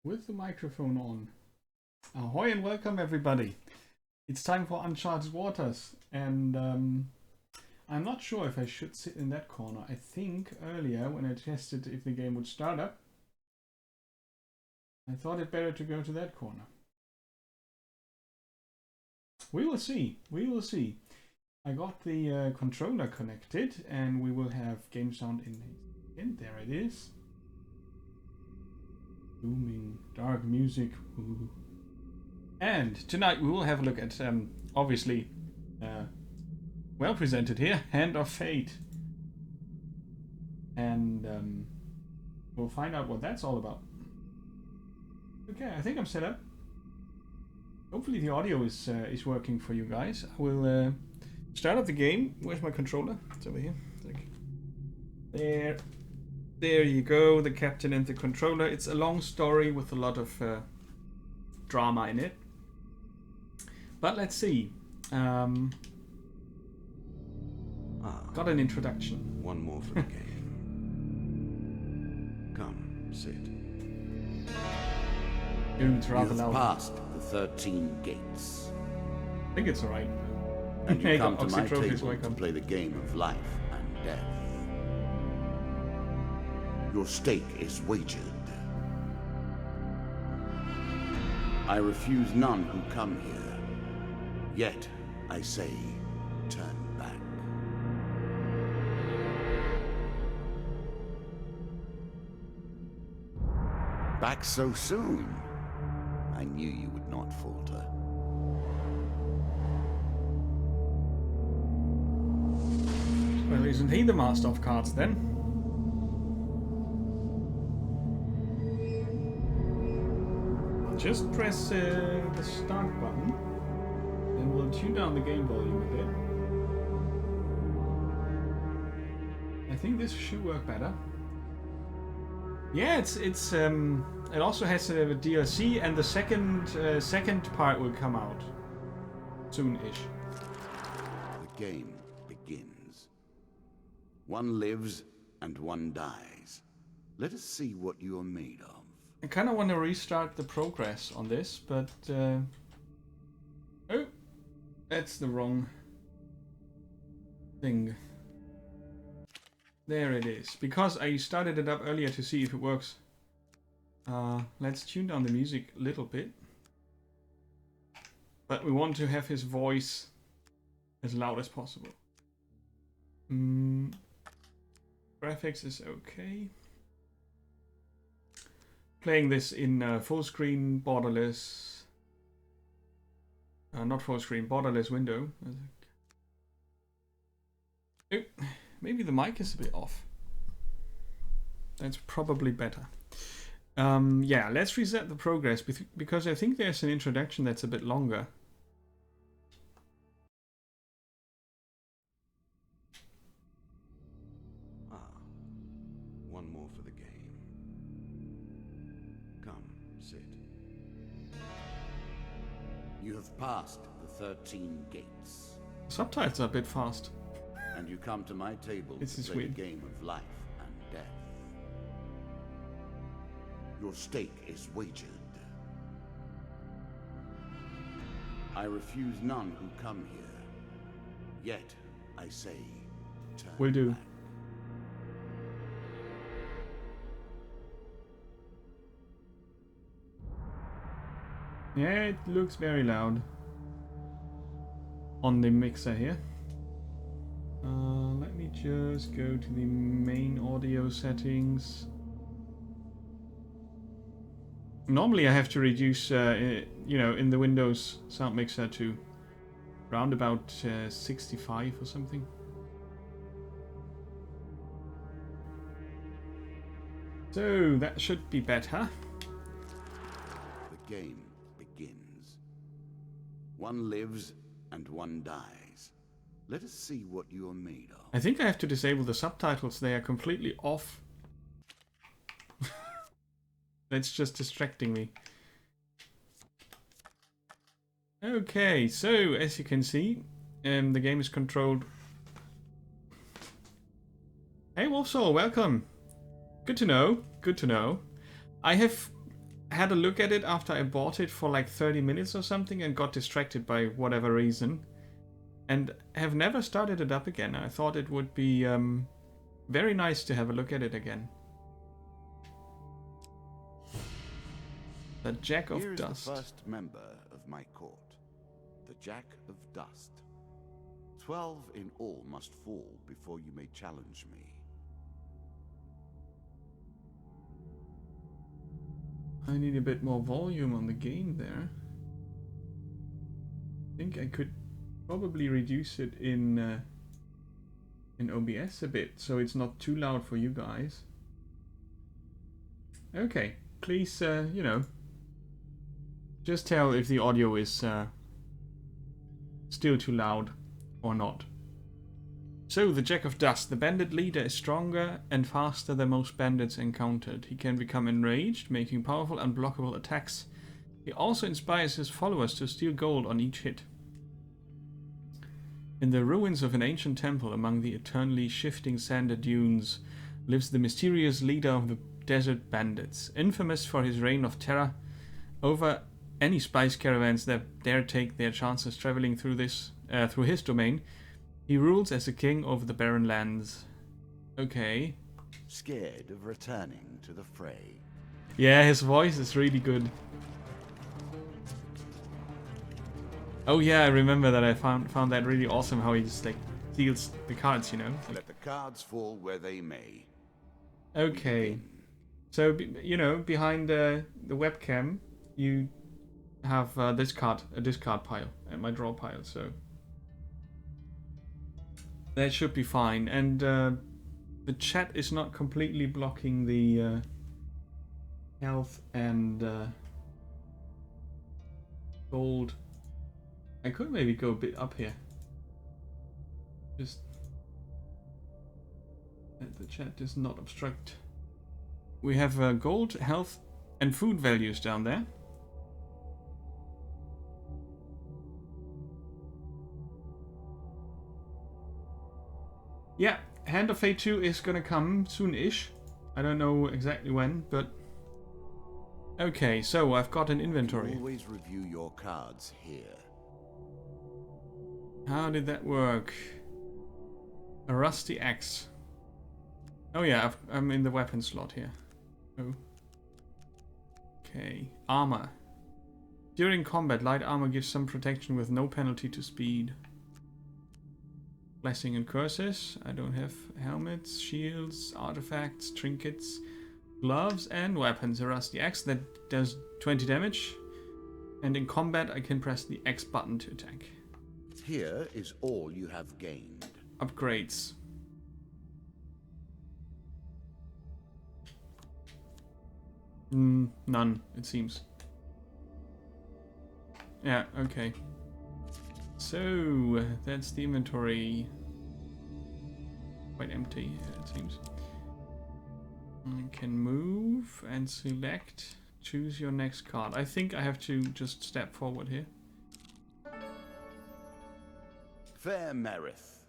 with the microphone on. Ahoy and welcome everybody. It's time for Uncharted Waters, and I'm not sure if I should sit in that corner. I think earlier when I tested if the game would start up, I thought it better to go to that corner. We will see. We will see. I got the controller connected, and we will have game sound in. There it is. Booming dark music. Ooh. And tonight we will have a look at, obviously, well presented here, Hand of Fate. And we'll find out what that's all about. Okay, I think I'm set up. Hopefully the audio is working for you guys. I will start up the game. Where's my controller? It's over here. There you go, the captain and the controller. It's a long story with a lot of drama in it. But let's see. Got an introduction. One more for the game. Come, sit. It's rather You've loud. passed the 13 gates, I think it's alright. and you come to my Oxytrophies, table to welcome. play the game of life and death. Your stake is wagered. I refuse none who come here, yet I say, turn back. Back so soon? I knew you would not falter. Well, isn't he the master of cards then? Just press the start button, and we'll tune down the game volume a bit. I think this should work better. Yeah, it also has a DLC, and the second part will come out soon-ish. The game begins. One lives and one dies. Let us see what you are made of. I kind of want to restart the progress on this, but oh, that's the wrong thing. There it is. Because I started it up earlier to see if it works. Let's tune down the music a little bit. But we want to have his voice as loud as possible. Graphics is okay. Playing this in full screen, borderless. Not full screen, borderless window. Oh, maybe the mic is a bit off. That's probably better. Yeah, let's reset the progress because I think there's an introduction that's a bit longer. One more for the game. Come, sit. You have passed the 13 gates, Subtitles are a bit fast. and you come to my table This to is play weird. the game of life and death. Your stake is wagered. I refuse none who come here, yet I say, turn Will do. back. Yeah, it looks very loud on the mixer here. Let me just go to the main audio settings. Normally I have to reduce, in the Windows sound mixer to around about 65 or something. So that should be better. The game begins. One lives and one dies. Let us see what you are made of. I think I have to disable the subtitles. They are completely off. That's just distracting me. Okay, so as you can see, the game is controlled. Hey Wolfsoul, welcome. Good to know. Good to know. I have had a look at it after I bought it for like 30 minutes or something and got distracted by whatever reason. And have never started it up again. I thought it would be very nice to have a look at it again. The Jack of Here Dust. Is the first member of my court, the Jack of Dust. 12 in all must fall before you may challenge me. I need a bit more volume on the game there. I think I could probably reduce it in OBS a bit, so it's not too loud for you guys. Okay, please, you know, just tell if the audio is still too loud or not. So, the Jack of Dust. The bandit leader is stronger and faster than most bandits encountered. He can become enraged, making powerful, unblockable attacks. He also inspires his followers to steal gold on each hit. In the ruins of an ancient temple among the eternally shifting sanded dunes lives the mysterious leader of the desert bandits, infamous for his reign of terror over any spice caravans that dare take their chances traveling through his domain. He rules as a king over the barren lands. Okay. Scared of returning to the fray. Yeah, his voice is really good. Oh yeah, I remember that. I found that really awesome how he just like deals the cards, you know. Let the cards fall where they may. Okay. So, you know, behind the webcam, you have a discard pile and my draw pile, so that should be fine. And the chat is not completely blocking the health and gold. I could maybe go a bit up here. Just let the chat does not obstruct. We have gold, health, and food values down there. Yeah, Hand of Fate 2 is gonna come soon-ish. I don't know exactly when, but... Okay, so I've got an inventory. Always review your cards here. How did that work? A rusty axe. Oh yeah, I'm in the weapon slot here. Oh. Okay, armor. During combat, light armor gives some protection with no penalty to speed. Blessing and curses. I don't have helmets, shields, artifacts, trinkets, gloves, and weapons. A rusty axe that does 20 damage. And in combat, I can press the X button to attack. Here is all you have gained. Upgrades. None, it seems. Yeah, okay. So, that's the inventory. Quite empty, it seems. I can move and select. Choose your next card. I think I have to just step forward here. Fair Merith,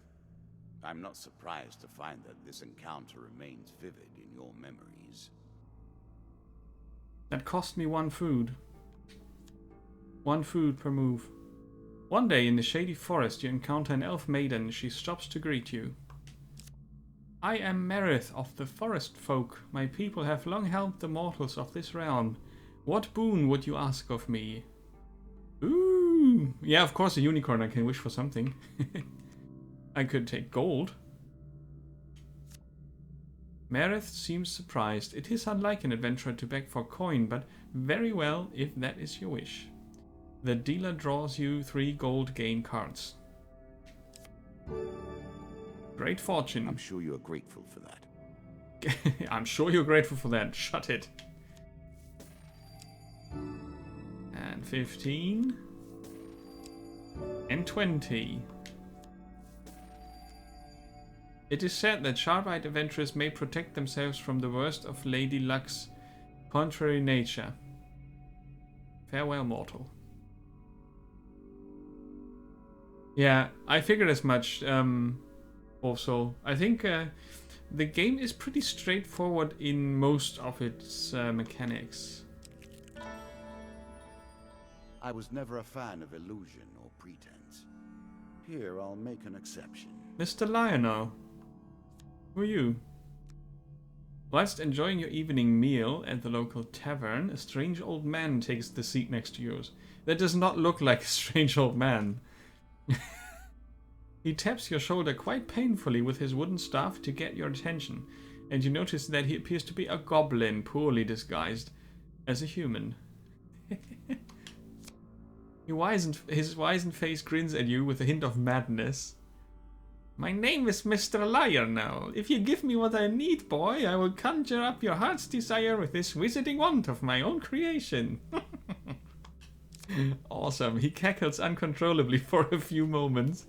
I'm not surprised to find that this encounter remains vivid in your memories. That cost me 1 food. 1 food per move. One day in the shady forest you encounter an elf maiden. She stops to greet you. I am Merith of the Forest Folk. My people have long helped the mortals of this realm. What boon would you ask of me? Ooh! Yeah, of course a unicorn. I can wish for something. I could take gold. Merith seems surprised. It is unlike an adventurer to beg for coin, but very well if that is your wish. The dealer draws you 3 gold gain cards. Great fortune. I'm sure you are grateful for that. I'm sure you're grateful for that. Shut it. And 15. And 20. It is said that sharp-eyed adventurers may protect themselves from the worst of Lady Luck's contrary nature. Farewell, mortal. Yeah, I figured as much. Also, I think the game is pretty straightforward in most of its mechanics. I was never a fan of illusion or pretense. Here, I'll make an exception. Mr. Lionel, who are you? Whilst enjoying your evening meal at the local tavern, a strange old man takes the seat next to yours. That does not look like a strange old man. He taps your shoulder quite painfully with his wooden staff to get your attention, and you notice that he appears to be a goblin poorly disguised as a human. His wizened face grins at you with a hint of madness. My name is Mr. Lionel. If you give me what I need, boy, I will conjure up your heart's desire with this wizarding wand of my own creation. Awesome. He cackles uncontrollably for a few moments.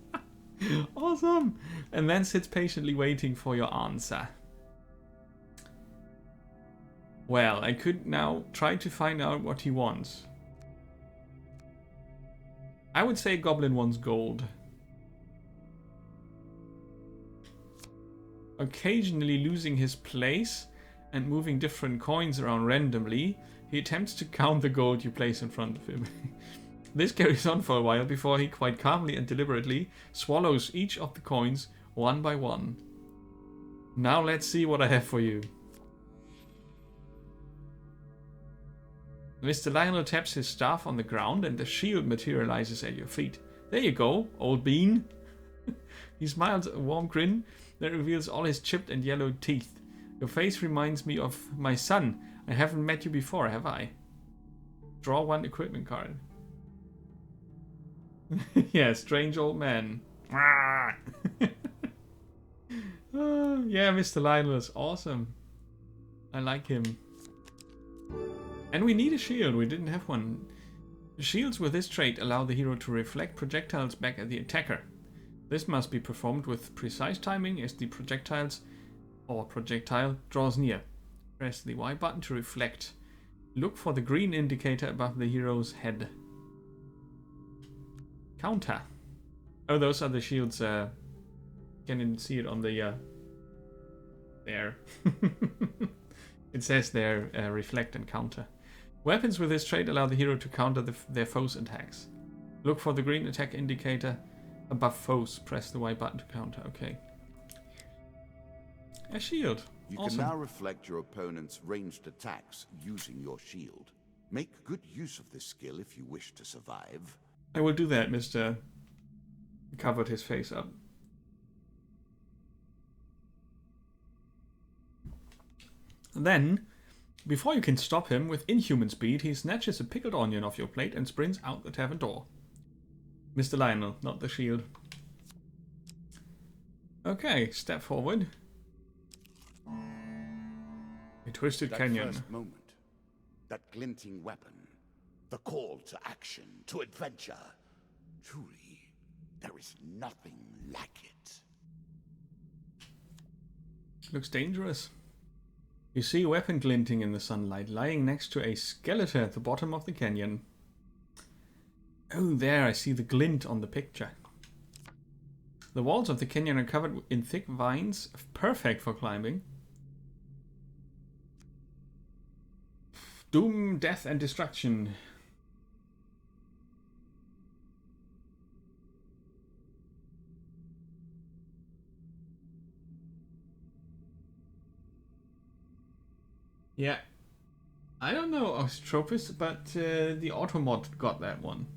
Awesome. And then sits patiently waiting for your answer. Well, I could now try to find out what he wants. I would say Goblin wants gold. Occasionally losing his place and moving different coins around randomly, he attempts to count the gold you place in front of him. This carries on for a while before he quite calmly and deliberately swallows each of the coins one by one. Now let's see what I have for you. Mr. Lionel taps his staff on the ground and the shield materializes at your feet. There you go, old bean. He smiles a warm grin that reveals all his chipped and yellowed teeth. Your face reminds me of my son. I haven't met you before, have I? Draw one equipment card. Yeah, strange old man. Yeah, Mr. Lionel is awesome. I like him. And we need a shield. We didn't have one. The shields with this trait allow the hero to reflect projectiles back at the attacker. This must be performed with precise timing as the projectile draws near. Press the Y button to reflect. Look for the green indicator above the hero's head. Counter. Oh, those are the shields. Can see it on the there. It says there, reflect and counter. Weapons with this trait allow the hero to counter their foes' attacks. Look for the green attack indicator above foes. Press the Y button to counter. Okay. A shield. You Awesome. can now reflect your opponent's ranged attacks using your shield. Make good use of this skill if you wish to survive. I will do that, Mr. Covered his face up. Then, before you can stop him, with inhuman speed, he snatches a pickled onion off your plate and sprints out the tavern door. Mr. Lionel, not the shield. Okay, step forward. A twisted canyon. That first moment, that glinting weapon, the call to action, to adventure. Truly, there is nothing like it. Looks dangerous. You see a weapon glinting in the sunlight, lying next to a skeleton at the bottom of the canyon. Oh, there, I see the glint on the picture. The walls of the canyon are covered in thick vines, perfect for climbing. Doom, death, and destruction. Yeah. I don't know Ostropis, but the Automod got that one.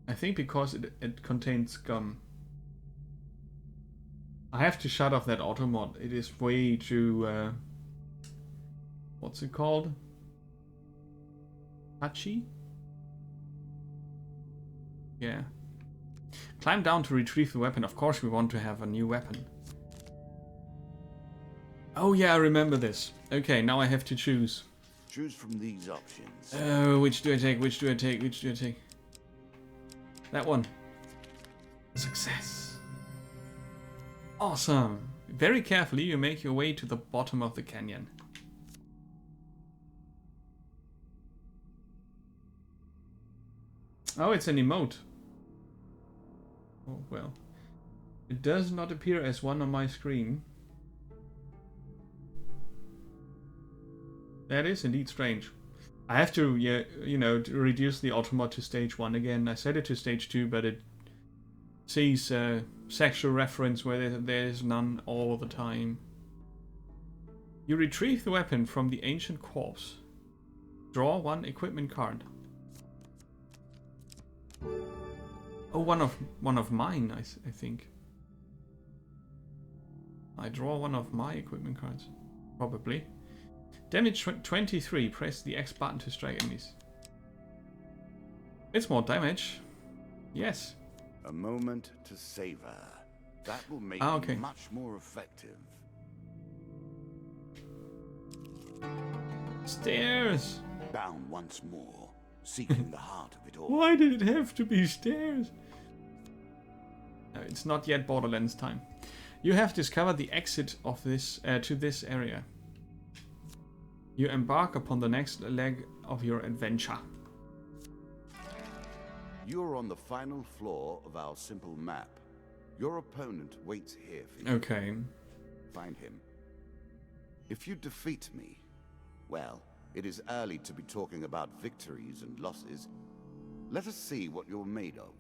I think because it contains gum. I have to shut off that Automod. It is way too... what's it called? Touchy? Yeah. Climb down to retrieve the weapon. Of course we want to have a new weapon. Oh yeah, I remember this. Okay, now I have to choose. Choose from these options. Oh, which do I take? Which do I take? Which do I take? That one. Success. Awesome. Very carefully you make your way to the bottom of the canyon. Oh, it's an emote. Oh, well. It does not appear as one on my screen. That is indeed strange. I have to, yeah, you know, to reduce the auto mod to stage 1 again. I set it to stage 2, but it sees sexual reference where there's none all the time. You retrieve the weapon from the ancient corpse. Draw 1 equipment card. Oh, one of mine, I think. I draw one of my equipment cards. Probably. Damage 23. Press the X button to strike enemies. It's more damage. Yes. A moment to savor. That will make okay. you much more effective. Stairs! Down once more, seeking the heart of it all. Why did it have to be stairs? No, it's not yet Borderlands time. You have discovered the exit of this to this area. You embark upon the next leg of your adventure. You're on the final floor of our simple map. Your opponent waits here for you. Okay. Find him. If you defeat me, well, it is early to be talking about victories and losses. Let us see what you're made of.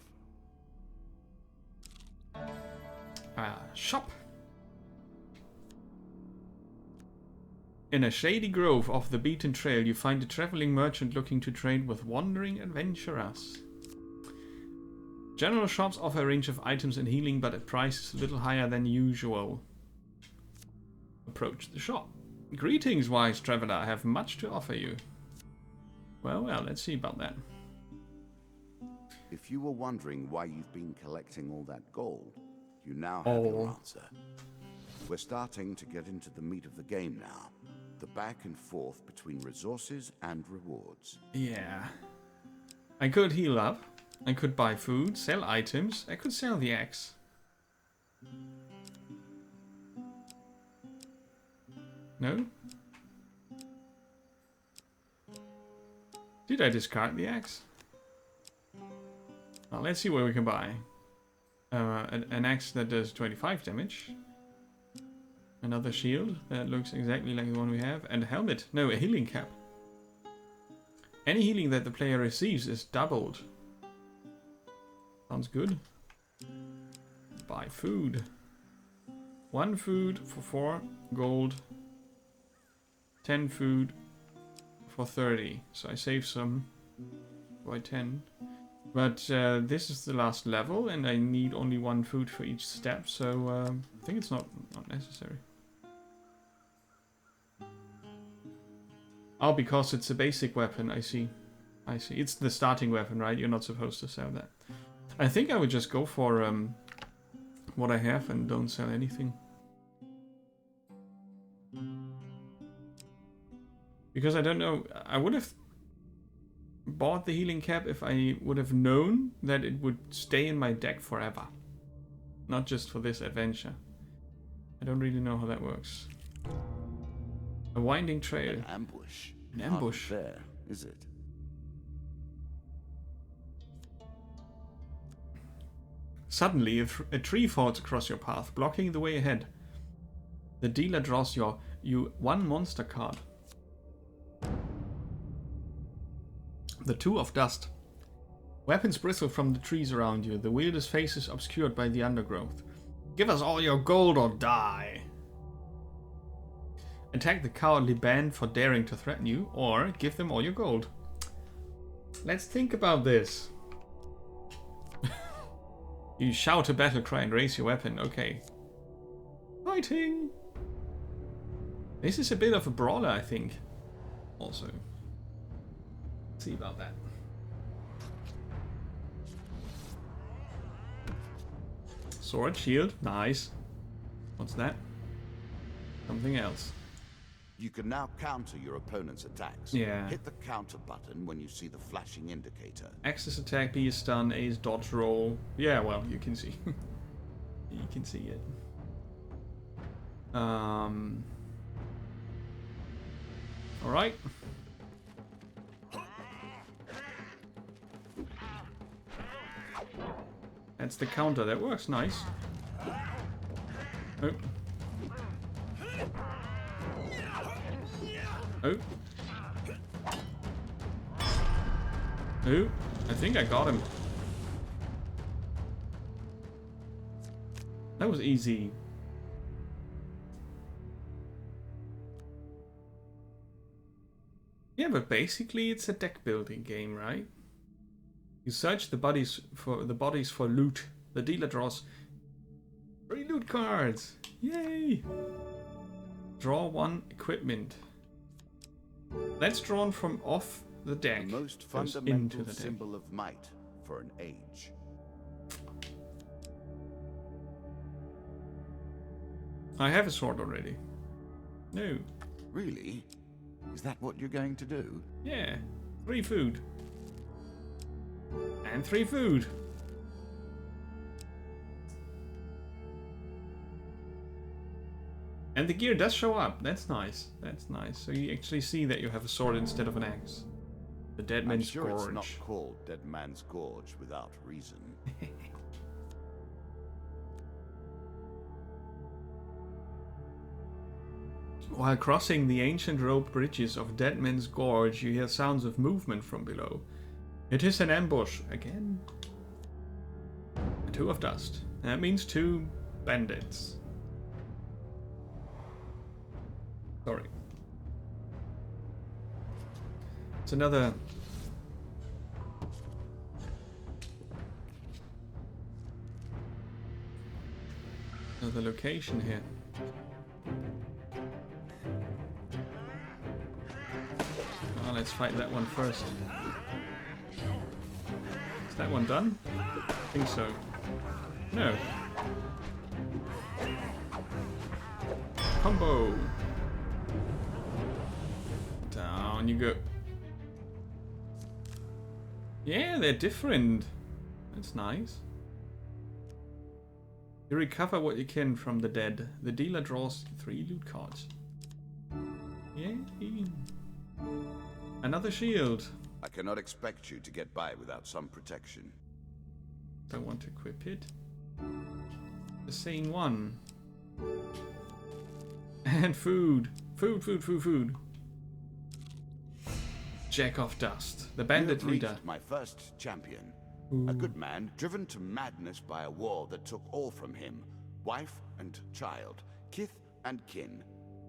Shop. In a shady grove off the beaten trail, you find a traveling merchant looking to trade with wandering adventurers. General shops offer a range of items and healing, but at prices a little higher than usual. Approach the shop. Greetings, wise traveler. I have much to offer you. Well, let's see about that. If you were wondering why you've been collecting all that gold, you now have your answer. We're starting to get into the meat of the game now. The back and forth between resources and rewards. Yeah. I could heal up. I could buy food, sell items. I could sell the axe. No? Did I discard the axe? Well, let's see what we can buy. An axe that does 25 damage. Another shield that looks exactly like the one we have. And a helmet. No, a healing cap. Any healing that the player receives is doubled. Sounds good. Buy food. 1 food for 4 gold. 10 food for 30. So I save some by 10. But this is the last level and I need only 1 food for each step. So I think it's not necessary. Oh, because it's a basic weapon, I see. It's the starting weapon, right? You're not supposed to sell that. I think I would just go for what I have and don't sell anything. Because I don't know, I would have bought the healing cap if I would have known that it would stay in my deck forever. Not just for this adventure. I don't really know how that works. A winding trail. An ambush. An ambush. Not fair, is it? Suddenly, a tree falls across your path, blocking the way ahead. The dealer draws you 1 monster card. The Two of Dust. Weapons bristle from the trees around you. The wielder's face is obscured by the undergrowth. Give us all your gold or die. Attack the cowardly band for daring to threaten you, or give them all your gold. Let's think about this. You shout a battle cry and raise your weapon. Okay. Fighting! This is a bit of a brawler, I think. Also. Let's see about that. Sword, shield, nice. What's that? Something else. You can now counter your opponent's attacks. Yeah. Hit the counter button when you see the flashing indicator. Axis attack, B is stun, A is dodge roll. Yeah, well, you can see. You can see it. Alright. That's the counter. That works nice. Oh. Oh. Ooh, I think I got him. That was easy. Yeah, but basically it's a deck building game, right? You search the bodies for loot. The dealer draws 3 loot cards. Yay! Draw 1 equipment. That's drawn from off the deck. The most fundamental symbol of might for an age. I have a sword already. No. Really? Is that what you're going to do? Yeah. 3 food. And 3 food. And the gear does show up. That's nice. That's nice. So you actually see that you have a sword instead of an axe. The Dead Man's Gorge. It's not called Dead Man's Gorge without reason. While crossing the ancient rope bridges of Dead Man's Gorge, you hear sounds of movement from below. It is an ambush again. And 2 of dust. That means 2 bandits. Sorry. It's another location here. Oh, let's fight that one first. Is that one done? I think so. No. Combo. Down you go. Yeah, they're different. That's nice. You recover what you can from the dead. The dealer draws 3 loot cards. Yay. Another shield. I cannot expect you to get by without some protection. Don't want to equip it. The same one. And food. Food. Jack of Dust. The bandit leader. My first champion. Ooh. A good man driven to madness by a war that took all from him. Wife and child. Kith and kin.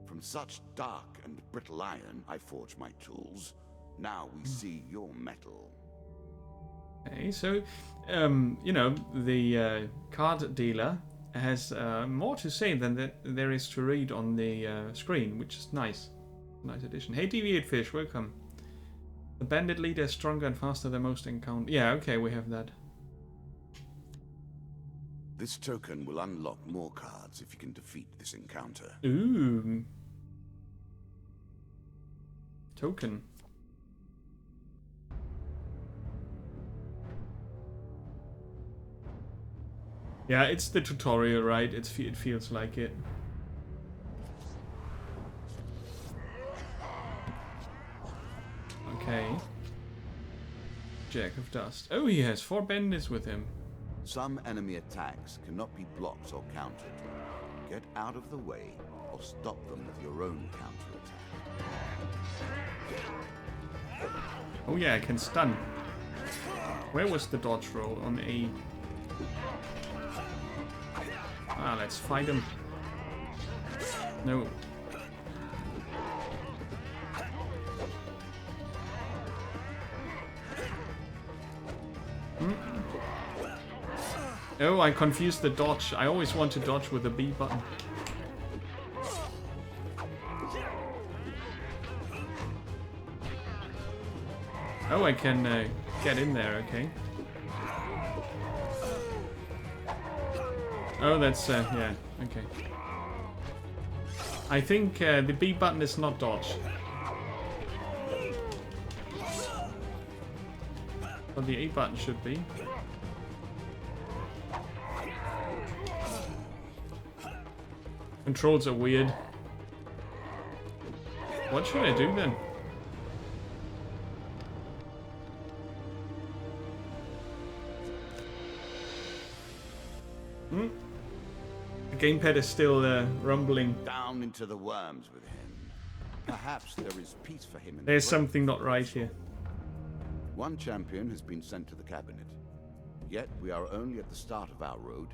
From such dark and brittle iron I forge my tools. Now we see your metal. Okay, so, you know, the card dealer has more to say than there is to read on the screen, which is nice. Nice addition. Hey, Deviate Fish, welcome. The bandit leader is stronger and faster than most encounter. Yeah, okay, we have that. This token will unlock more cards if you can defeat this encounter. Ooh. Token. Yeah, it's the tutorial, right? It feels like it. Okay. Jack of Dust. Oh, he has 4 bandits with him. Some enemy attacks cannot be blocked or countered. Get out of the way or stop them with your own counterattack. Oh yeah, I can stun. Where was the dodge roll? On A. Ah, let's fight him. No. Oh, I confused the dodge. I always want to dodge with the B button. Oh, I can get in there, okay. Oh, that's, yeah, okay. I think the B button is not dodge. But the A button should be. Controls are weird. What should I do then? The gamepad is still rumbling. Down into the worms with him. Perhaps there is peace for him in There's something not right here. One champion has been sent to the cabinet. Yet we are only at the start of our road.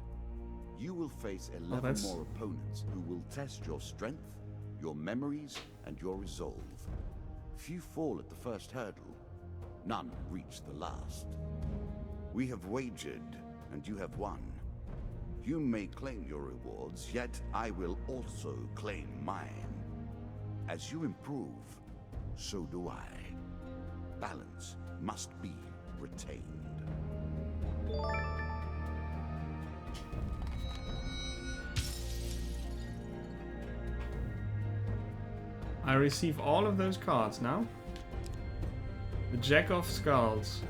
You will face 11 more opponents who will test your strength, your memories, and your resolve. Few fall at the first hurdle. None reach the last. We have wagered, and you have won. You may claim your rewards, yet I will also claim mine. As you improve, so do I. Balance must be retained. I receive all of those cards now. The Jack of Skulls.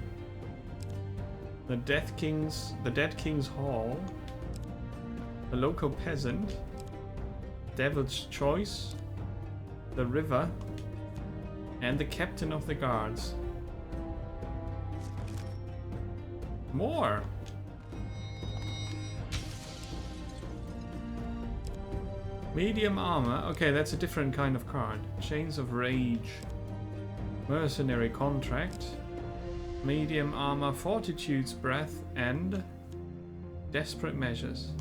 The Dead King's Hall. The Local Peasant. Devil's Choice. The River. And the Captain of the Guards. More! Medium armor. Okay, that's a different kind of card. Chains of Rage. Mercenary Contract. Medium armor, Fortitude's Breath, and Desperate Measures.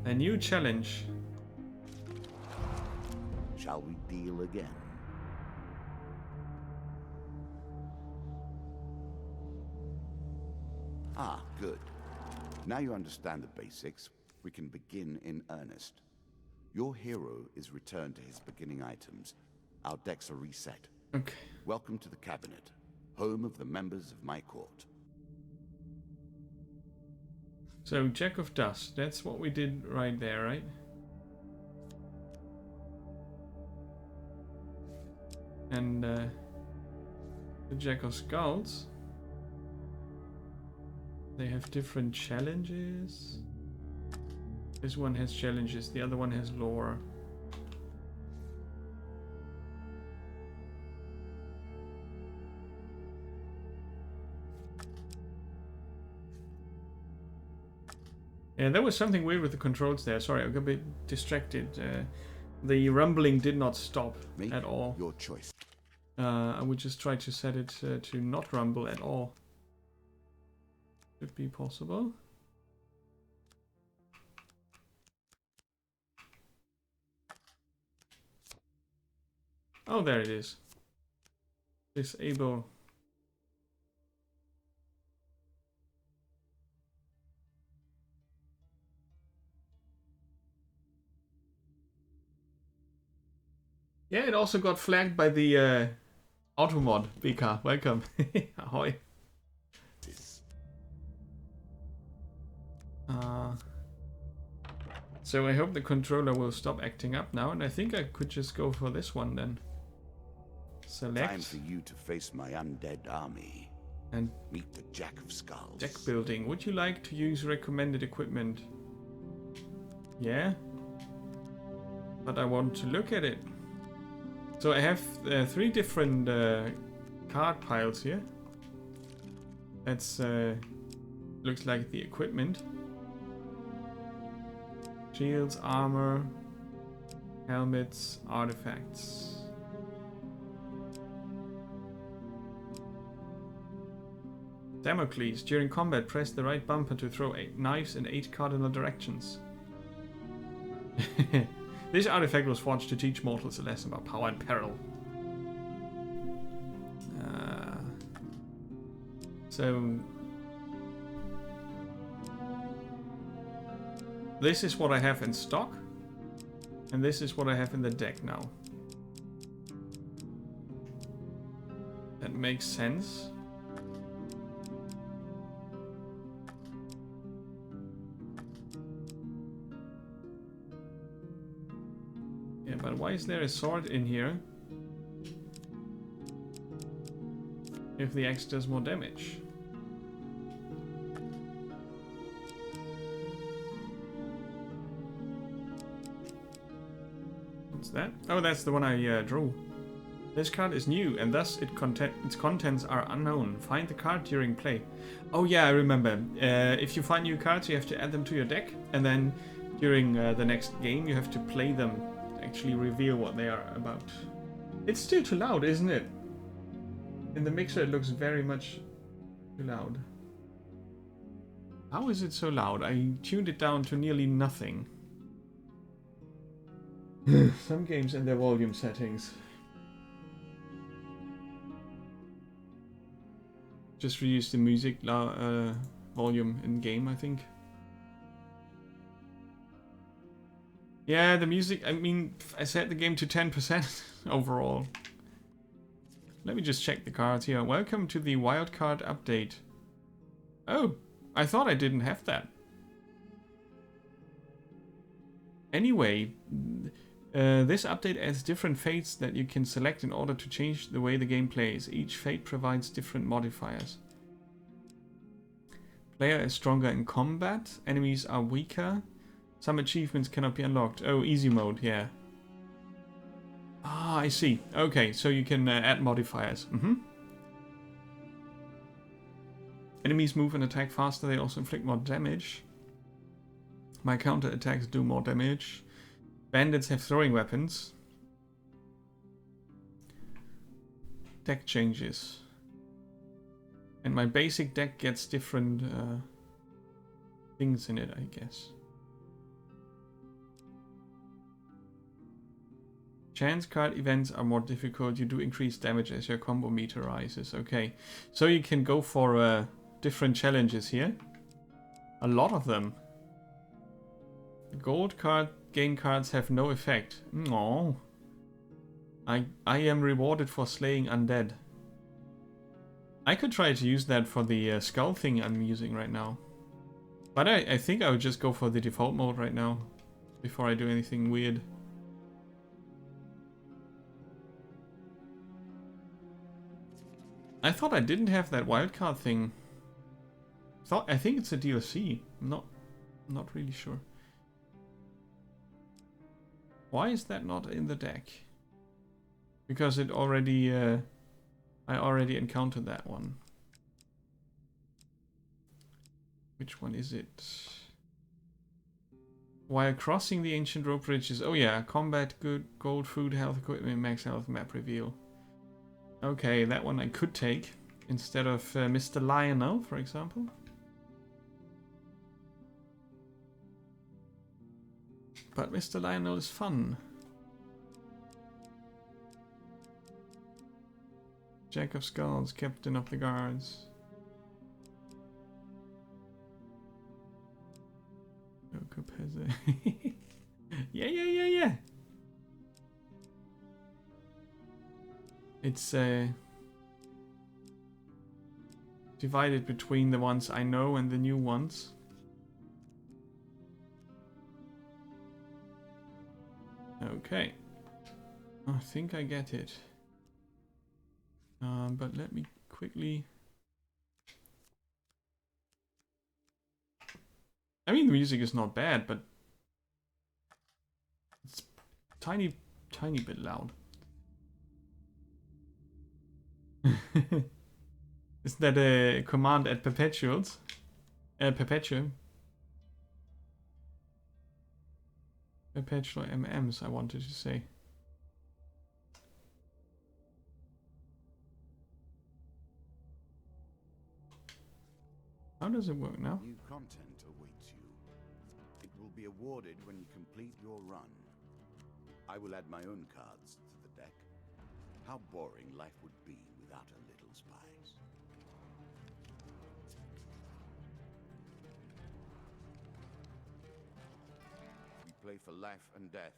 A new challenge. Shall we deal again? Ah, good. Now you understand the basics. We can begin in earnest. Your hero is returned to his beginning items. Our decks are reset. Okay. Welcome to the cabinet, home of the members of my court. So, Jack of Dust, that's what we did right there, right? And the Jack of Skulls, they have different challenges. This one has challenges, the other one has lore. Yeah, there was something weird with the controls there. Sorry, I got a bit distracted. The rumbling did not stop at all. Your choice. I would just try to set it to not rumble at all. Should be possible. Oh, there it is. Disable. Yeah, it also got flagged by the Automod, BK. Welcome. Ahoy. So I hope the controller will stop acting up now, and I think I could just go for this one then. Select. Time for you to face my undead army. And meet the Jack of Skulls. Deck building. Would you like to use recommended equipment? Yeah. But I want to look at it. So I have 3 different card piles here. That's looks like the equipment. Shields, armor, helmets, artifacts. Damocles. During combat, press the right bumper to throw 8 knives in 8 cardinal directions. This artifact was forged to teach mortals a lesson about power and peril. So this is what I have in stock, and this is what I have in the deck now. That makes sense. Yeah, but why is there a sword in here if the axe does more damage? What's that? Oh, that's the one I drew. This card is new, and thus its contents are unknown. Find the card during play. Oh yeah, I remember. If you find new cards, you have to add them to your deck, and then during the next game. You have to play them to actually reveal what they are about. It's still too loud, isn't it? In the mixer, it looks very much too loud. How is it so loud? I tuned it down to nearly nothing. Some games and their volume settings. Just reduce the music volume in game, I think. Yeah, the music, I mean, I set the game to 10% overall. Let me just check the cards here. Welcome to the wildcard update. Oh, I thought I didn't have that. Anyway, this update adds different fates that you can select in order to change the way the game plays. Each fate provides different modifiers. Player is stronger in combat. Enemies are weaker. Some achievements cannot be unlocked. Oh, easy mode, yeah. Ah, I see. Okay, so you can add modifiers. Enemies move and attack faster. They also inflict more damage. My counter attacks do more damage. Bandits have throwing weapons. Deck changes. And my basic deck gets different things in it, I guess. Chance card events are more difficult. You do increase damage as your combo meter rises. Okay, so you can go for different challenges here. A lot of them. Gold card game cards have no effect. No. I am rewarded for slaying undead. I could try to use that for the skull thing I'm using right now. But I think I would just go for the default mode right now. Before I do anything weird. I thought I didn't have that wildcard thing. I think it's a DLC. I'm not really sure. Why is that not in the deck? Because it already I already encountered that one. Which one is it? While crossing the ancient rope bridges. Oh yeah, combat, good, gold, food, health, equipment, max health, map reveal. Okay, that one I could take instead of Mr. Lionel, for example. But Mr. Lionel is fun. Jack of Skulls, Captain of the Guards. Yeah. It's divided between the ones I know and the new ones. Okay. I think I get it. But let me quickly... I mean, the music is not bad, but it's tiny bit loud. Isn't that a command at Perpetuals? Perpetuum. Perpetual MMs, I wanted to say. How does it work now? New content awaits you. It will be awarded when you complete your run. I will add my own cards to the deck. How boring life would be without a little spice. We play for life and death.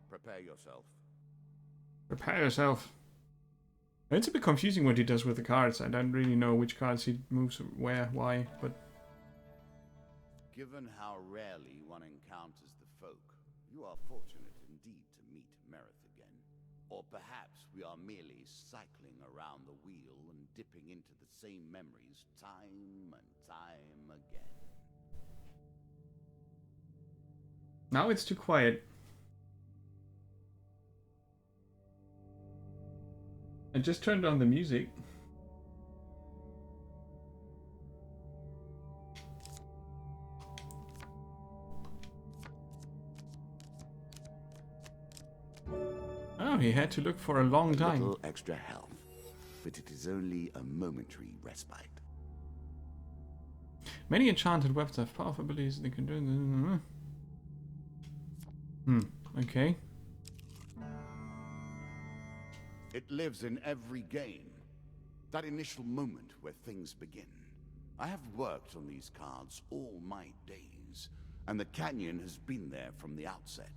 Prepare yourself. Prepare yourself. It's a bit confusing what he does with the cards. I don't really know which cards he moves where, why, but... Given how rarely one encounters the folk, you are fortunate indeed to meet Merith again. Or perhaps we are merely cycling around the wheel and dipping into the same memories time and time again. Now it's too quiet. I just turned on the music. he had to look for a long time. Little extra health, but it is only a momentary respite. Many enchanted weapons have powerful abilities they can do. Okay. It lives in every game. That initial moment where things begin. I have worked on these cards all my days, and the canyon has been there from the outset.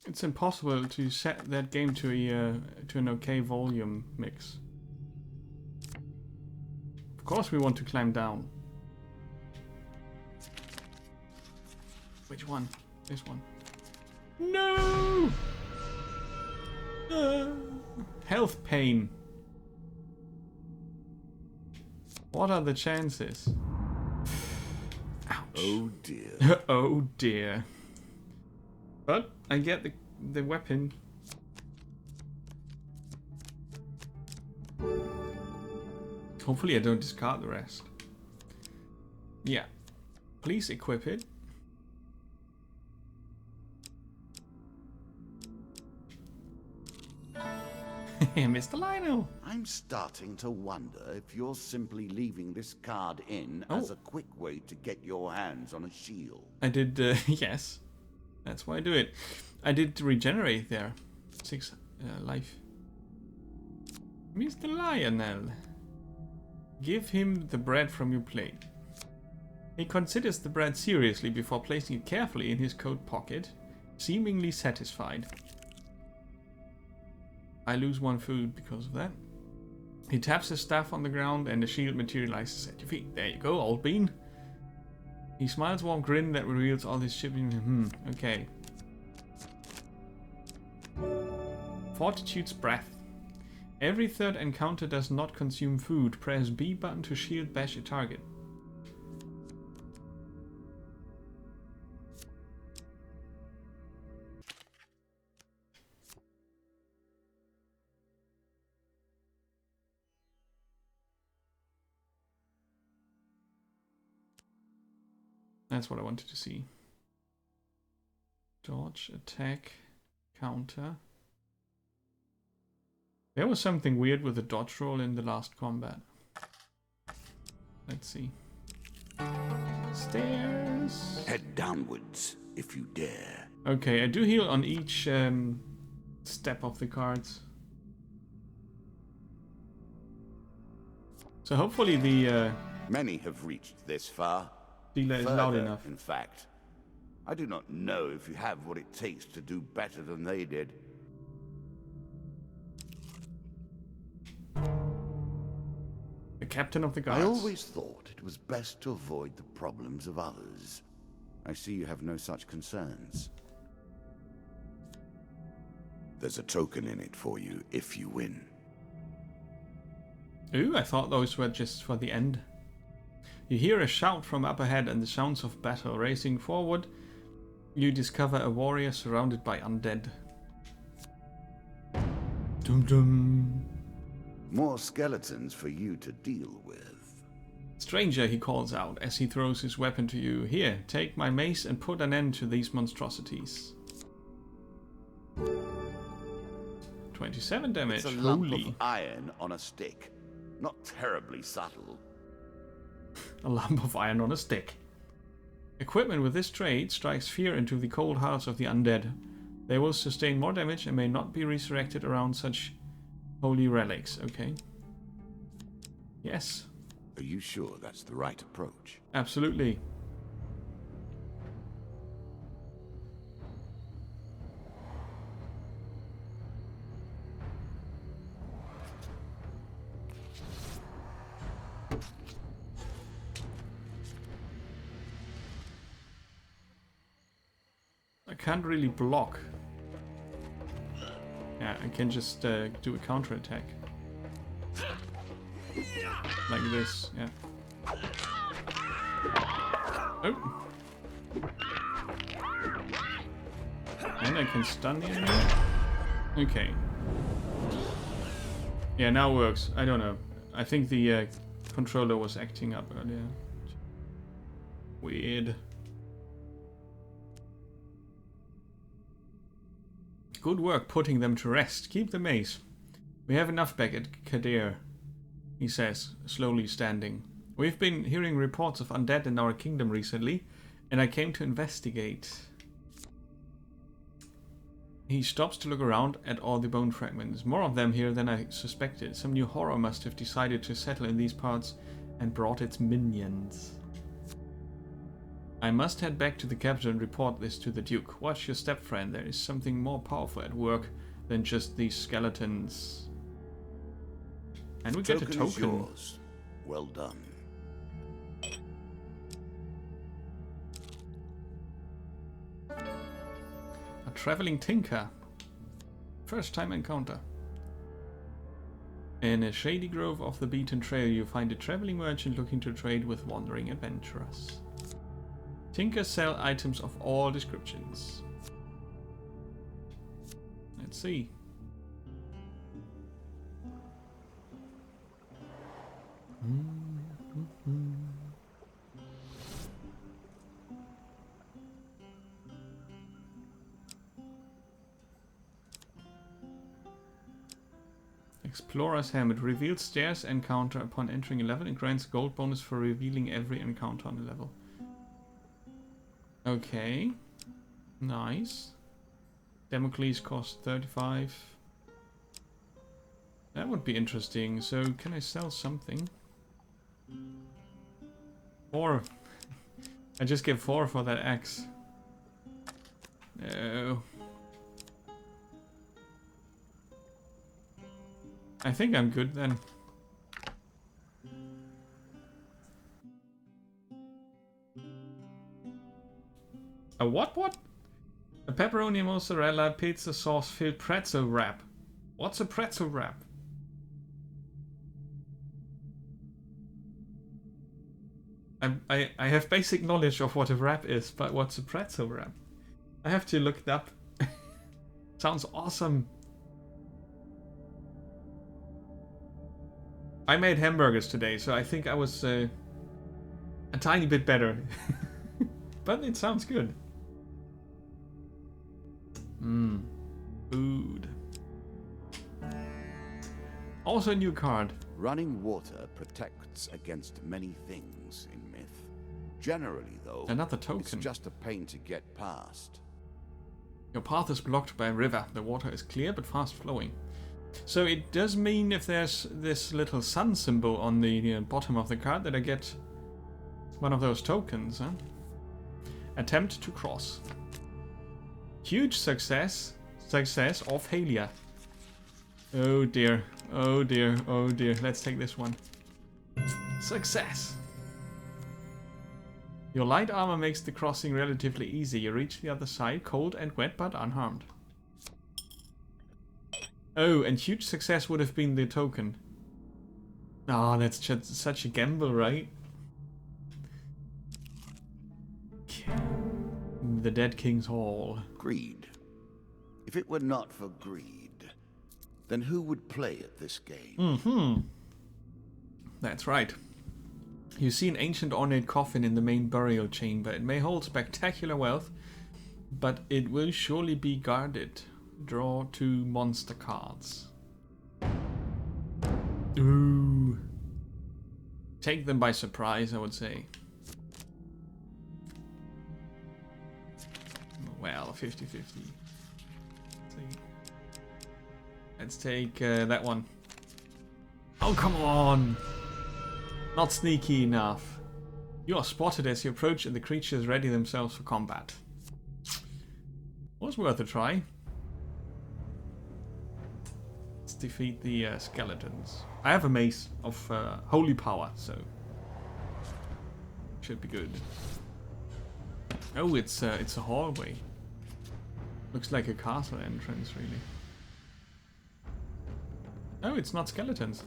It's impossible to set that game to an okay volume mix. Of course we want to climb down. Which one? This one. No! Health pain. What are the chances? Ouch. Oh dear. Oh dear. But I get the weapon. Hopefully I don't discard the rest. Yeah. Please equip it. Mr. Lionel. I'm starting to wonder if you're simply leaving this card in as a quick way to get your hands on a shield. I did, yes. That's why I do it. I did regenerate there. 6 life. Mr. Lionel. Give him the bread from your plate. He considers the bread seriously before placing it carefully in his coat pocket, seemingly satisfied. I lose 1 food because of that. He taps his staff on the ground and the shield materializes at your feet. There you go, old bean. He smiles a warm grin that reveals all his shipping. Okay. Fortitude's Breath. Every third encounter does not consume food. Press B button to shield bash a target. That's what I wanted to see. Dodge, attack, counter. There was something weird with the dodge roll in the last combat. Let's see. Stairs. Head downwards, if you dare. Okay, I do heal on each step of the cards. So hopefully the Many have reached this far. dealer is loud enough. In fact, I do not know if you have what it takes to do better than they did. The captain of the guards. I always thought it was best to avoid the problems of others. I see you have no such concerns. There's a token in it for you if you win. Ooh, I thought those were just for the end. You hear a shout from up ahead and the sounds of battle. Racing forward, you discover a warrior surrounded by undead. Dum dum. More skeletons for you to deal with. Stranger, he calls out as he throws his weapon to you. Here, take my mace and put an end to these monstrosities. 27 damage. It's a lump of iron on a stick. Not terribly subtle. A lump of iron on a stick. Equipment with this trait strikes fear into the cold hearts of the undead. They will sustain more damage and may not be resurrected around such holy relics. Okay. Yes. Are you sure that's the right approach? Absolutely. I can't really block. Yeah, I can just do a counterattack. Like this, yeah. Oh. Okay. And I can stun the enemy. Okay. Yeah, now works. I don't know. I think the controller was acting up earlier. Weird. Good work putting them to rest. Keep the mace. We have enough back at Kadir, he says, slowly standing. We've been hearing reports of undead in our kingdom recently, and I came to investigate. He stops to look around at all the bone fragments. More of them here than I suspected. Some new horror must have decided to settle in these parts and brought its minions. I must head back to the capital and report this to the Duke. Watch your step, friend. There is something more powerful at work than just these skeletons. And we get a token. Is yours. Well done. A traveling tinker. First time encounter. In a shady grove off the beaten trail, you find a traveling merchant looking to trade with wandering adventurers. Tinkers sell items of all descriptions. Let's see. Explorer's Helmet reveals stairs encounter upon entering a level and grants gold bonus for revealing every encounter on a level. Okay. Nice. Damocles cost 35. That would be interesting. So, can I sell something? 4. I just get 4 for that axe. No. I think I'm good then. A what? A pepperoni mozzarella pizza sauce filled pretzel wrap. What's a pretzel wrap? I have basic knowledge of what a wrap is, but what's a pretzel wrap? I have to look it up. Sounds awesome. I made hamburgers today, so I think I was a tiny bit better. But it sounds good. Food. Also a new card. Running water protects against many things in myth. Generally, though, another token. It's just a pain to get past. Your path is blocked by a river. The water is clear but fast flowing. So it does mean if there's this little sun symbol on the bottom of the card that I get one of those tokens, huh? Attempt to cross. Huge success of Halia. Oh dear, oh dear, oh dear. Let's take this one. Success. Your light armor makes the crossing relatively easy. You reach the other side, cold and wet but unharmed. Oh, and huge success would have been the token. Oh, that's just such a gamble, right? The Dead King's Hall. Greed. If it were not for greed, then who would play at this game? That's right. You see an ancient ornate coffin in the main burial chamber. It may hold spectacular wealth, but it will surely be guarded. Draw 2 monster cards. Ooh. Take them by surprise, I would say. Well, 50-50. Let's take that one. Oh, come on! Not sneaky enough. You are spotted as you approach and the creatures ready themselves for combat. Was worth a try. Let's defeat the skeletons. I have a mace of holy power, so should be good. Oh, it's a hallway. Looks like a castle entrance, really. Oh, it's not skeletons.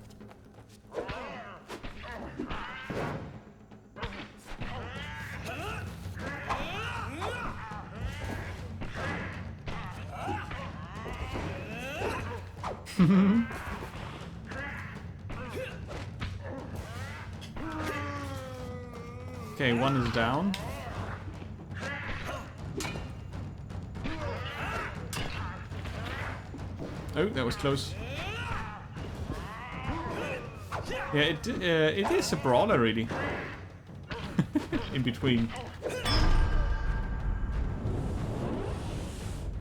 Okay, one is down. Oh, that was close. Yeah, it is a brawler, really. In between.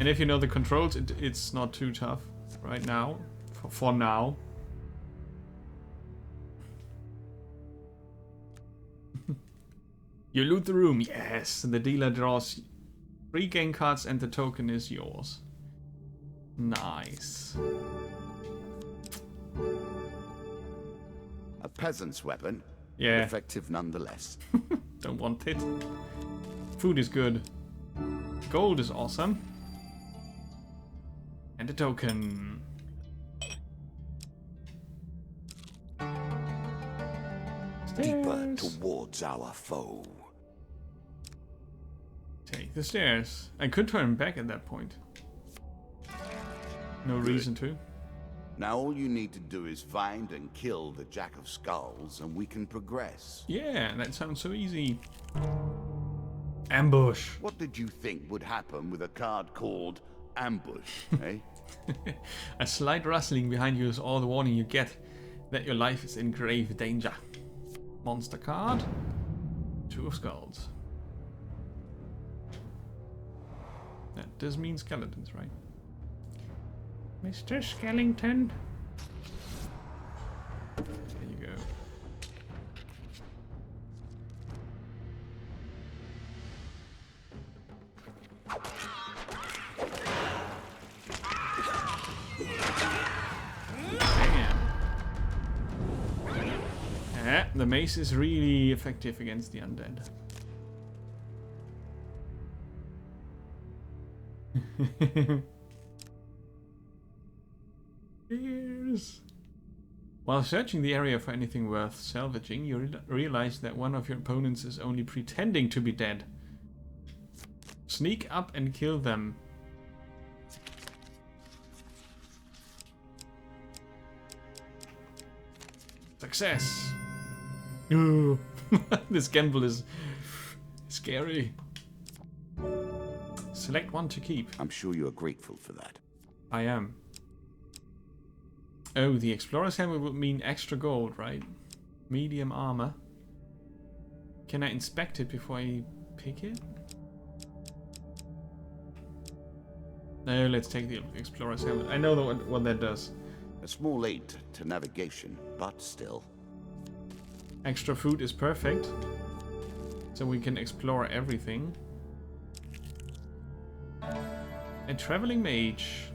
And if you know the controls, it's not too tough right now. For now. You loot the room, yes. The dealer draws 3 game cards and the token is yours. Nice. A peasant's weapon. Yeah. Effective nonetheless. Don't want it. Food is good. Gold is awesome. And a token. Deeper towards our foe. Take the stairs. I could turn back at that point. No reason to. Now all you need to do is find and kill the Jack of Skulls and we can progress. Yeah, that sounds so easy. Ambush. What did you think would happen with a card called Ambush, eh? A slight rustling behind you is all the warning you get that your life is in grave danger. Monster card. 2 of Skulls. That does mean skeletons, right? Mr. Skellington. There you go. Yeah, the mace is really effective against the undead. Cheers. While searching the area for anything worth salvaging, you realize that one of your opponents is only pretending to be dead. Sneak up and kill them. Success! Ooh. This gamble is scary. Select one to keep. I'm sure you are grateful for that. I am. Oh, the Explorer's Helmet would mean extra gold, right? Medium armor. Can I inspect it before I pick it? No, let's take the Explorer's Helmet. I know what that does. A small aid to navigation, but still. Extra food is perfect. So we can explore everything. A traveling mage.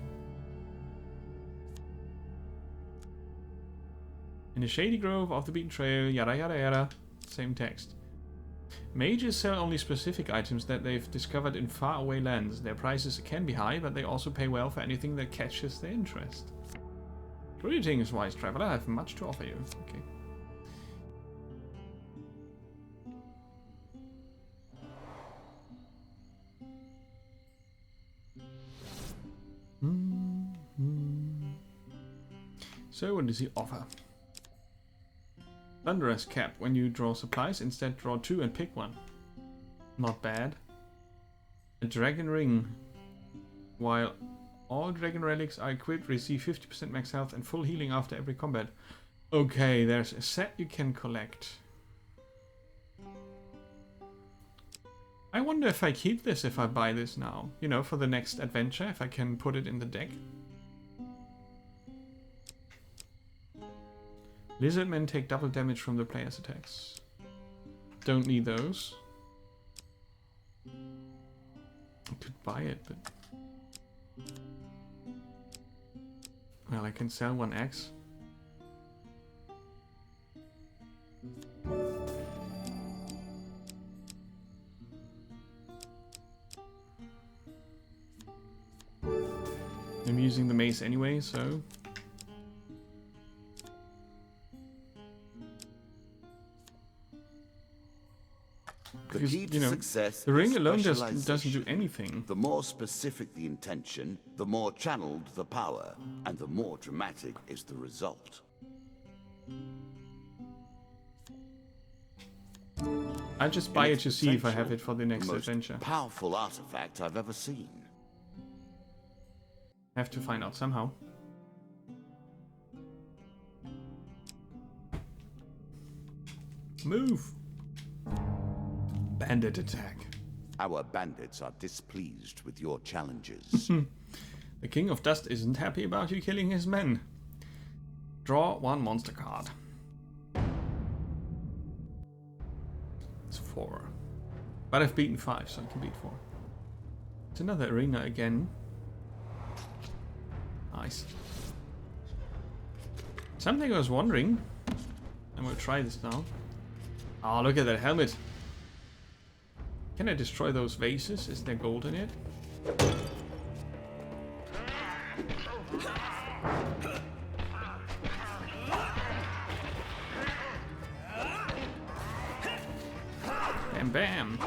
In the shady grove off the beaten trail, yada yada yada. Same text. Mages sell only specific items that they've discovered in faraway lands. Their prices can be high, but they also pay well for anything that catches their interest. Greetings, wise traveler. I have much to offer you. Okay. So, what does he offer? Thunderous Cap. When you draw supplies, instead draw 2 and pick one. Not bad. A Dragon Ring. While all Dragon Relics are equipped, receive 50% max health and full healing after every combat. Okay, there's a set you can collect. I wonder if I keep this if I buy this now. You know, for the next adventure, if I can put it in the deck. Lizardmen take double damage from the player's attacks. Don't need those. I could buy it, but... Well, I can sell 1x. I'm using the mace anyway, so... Because, key to you know, success the ring is alone doesn't do specialization. anything. The more specific the intention, the more channeled the power, and the more dramatic is the result. I just buy In it its to see if I have potential, it for the next the most adventure. powerful artifact I've ever seen. Have to find out somehow. Move! Bandit attack. Our bandits are displeased with your challenges. The King of Dust isn't happy about you killing his men. Draw one monster card. It's 4. But I've beaten 5, so I can beat 4. It's another arena again. Nice. Something I was wondering. I'm gonna try this now. Oh, look at that helmet. Can I destroy those vases? Is there gold in it? Bam bam.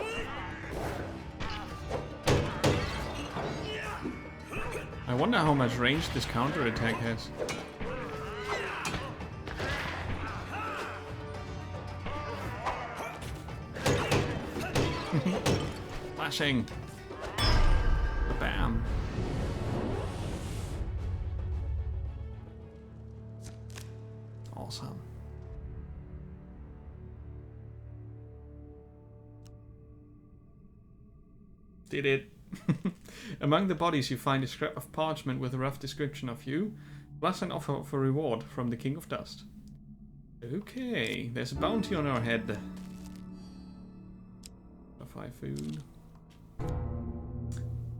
I wonder how much range this counter attack has. Flashing. Bam. Awesome. Did it. Among the bodies you find a scrap of parchment with a rough description of you, plus an offer of a reward from the King of Dust. Okay, there's a bounty on our head. Buy food.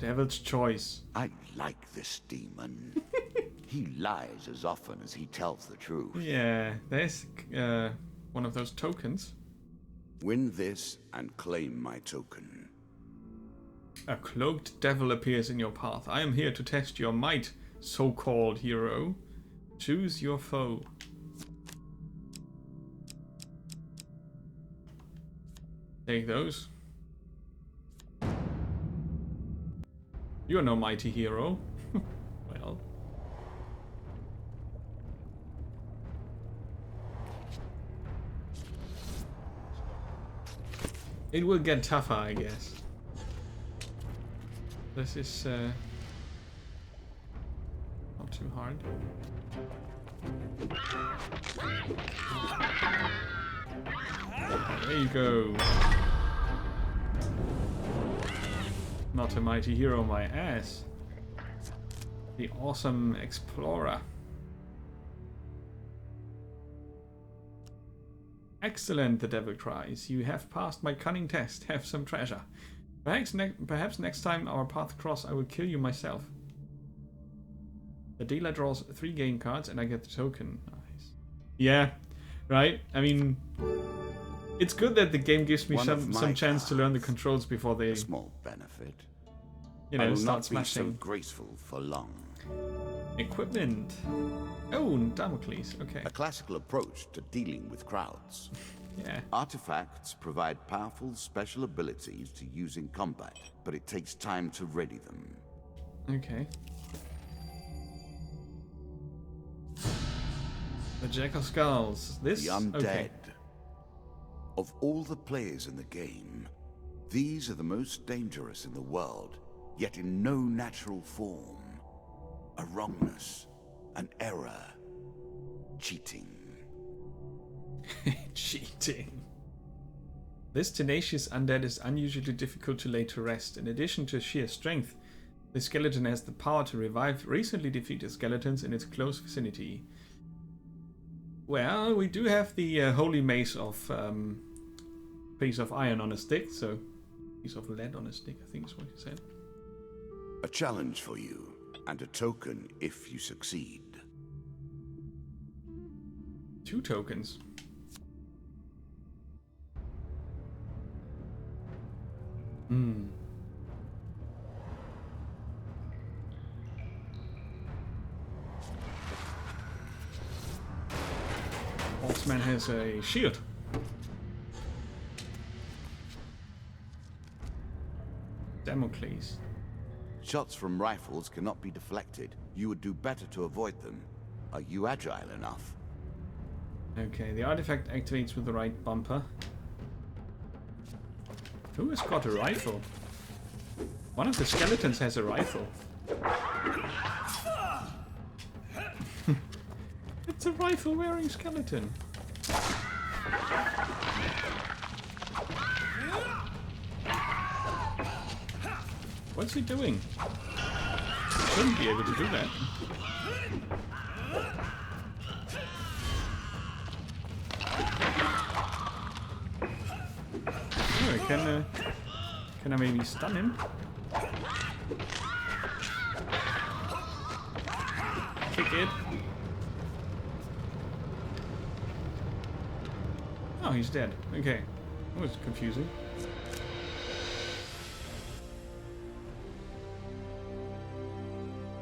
Devil's choice. I like this demon. He lies as often as he tells the truth. Yeah, there's one of those tokens. Win this and claim my token. A cloaked devil appears in your path. I am here to test your might, so-called hero. Choose your foe. Take those. You're no mighty hero. Well. It will get tougher, I guess. This is not too hard. There you go. Not a mighty hero, my ass. The awesome explorer. Excellent, the devil cries. You have passed my cunning test. Have some treasure. Perhaps next time our paths cross, I will kill you myself. The dealer draws 3 game cards and I get the token. Nice. Yeah, right? I mean, it's good that the game gives me some chance to learn the controls before they... A small benefit. You know, I will start not smashing. be so graceful for long. Equipment. Oh, Damocles. Okay. A classical approach to dealing with crowds. Yeah. Artifacts provide powerful special abilities to use in combat, but it takes time to ready them. Okay. The Jack of Skulls. This? The undead. Okay. Of all the players in the game, these are the most dangerous in the world, yet in no natural form. A wrongness, an error, cheating. Cheating. This tenacious undead is unusually difficult to lay to rest. In addition to sheer strength, the skeleton has the power to revive recently defeated skeletons in its close vicinity. Well, we do have the holy mace of piece of iron on a stick, so piece of lead on a stick, I think is what he said. A challenge for you, and a token if you succeed. 2 tokens. Hmm. Horseman has a shield. please. Shots from rifles cannot be deflected. You would do better to avoid them. Are you agile enough? Okay, the artifact activates with the right bumper. Who has got a rifle? One of the skeletons has a rifle. It's a rifle-wearing skeleton. What's he doing? He shouldn't be able to do that. Oh, can I maybe stun him? Kick it. Oh, he's dead. Okay. That was confusing.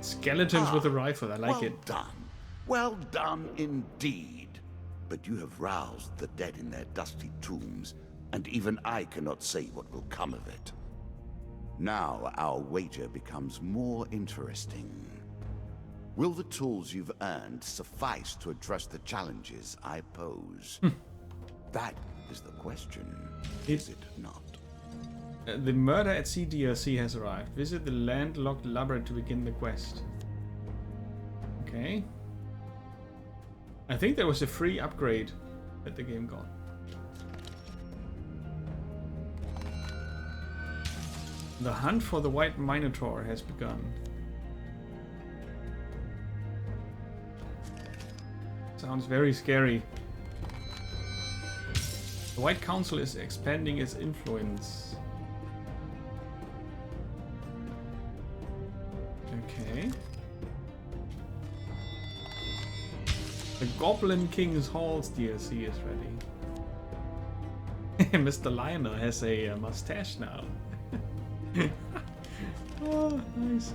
Skeletons with a rifle. I like it. Well done. Well done indeed. But you have roused the dead in their dusty tombs, and even I cannot say what will come of it. Now our wager becomes more interesting. Will the tools you've earned suffice to address the challenges I pose? That is the question, is it not? The Murder at Sea DLC has arrived. Visit the landlocked labyrinth to begin the quest. Okay. I think there was a free upgrade that the game got. The hunt for the White Minotaur has begun. Sounds very scary. The White Council is expanding its influence. Okay. The Goblin King's Halls DLC is ready. Mr. Lionel has a mustache now. Oh, nice.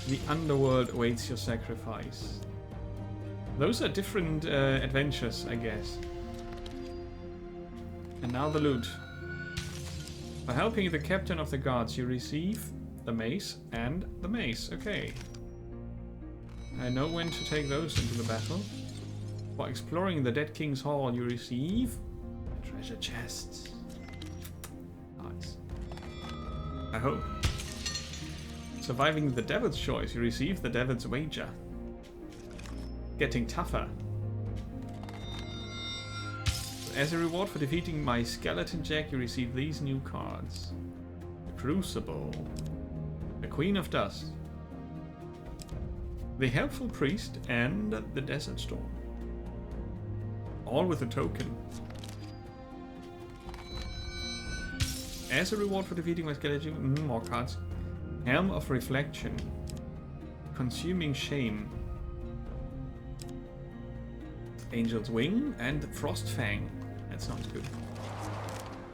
The underworld awaits your sacrifice. Those are different adventures, I guess. And now the loot. By helping the captain of the guards, you receive the mace and the mace. Okay. I know when to take those into the battle. For exploring the Dead King's Hall, you receive treasure chests. Nice. I hope. Surviving the Devil's Choice, you receive the Devil's Wager. Getting tougher. As a reward for defeating my Skeleton Jack, you receive these new cards. The Crucible. The Queen of Dust. The Helpful Priest and the Desert Storm. All with a token. As a reward for defeating my Skeleton... more cards. Helm of Reflection. Consuming Shame. Angel's Wing and Frost Fang. That sounds good.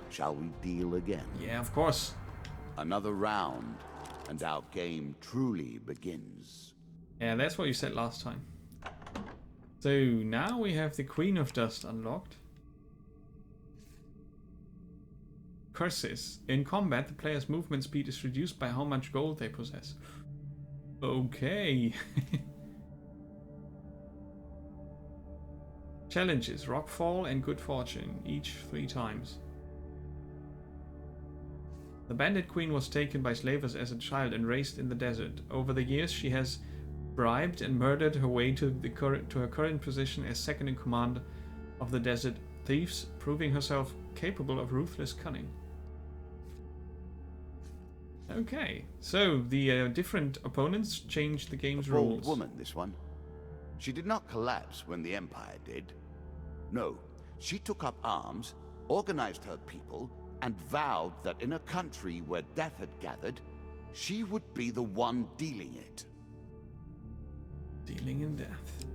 Shall we deal again? Yeah, of course. Another round, and our game truly begins. Yeah, that's what you said last time. So now we have the Queen of Dust unlocked. Curses. In combat, the player's movement speed is reduced by how much gold they possess. Okay. Challenges. Rockfall and Good Fortune. Each 3 times. The Bandit Queen was taken by slavers as a child and raised in the desert. Over the years, she has bribed and murdered her way to her current position as second in command of the Desert Thieves, proving herself capable of ruthless cunning. Okay, so the different opponents changed the game's rules. Bold woman, this one. She did not collapse when the Empire did. No, she took up arms, organized her people, and vowed that in a country where death had gathered, she would be the one dealing it. Dealing in death.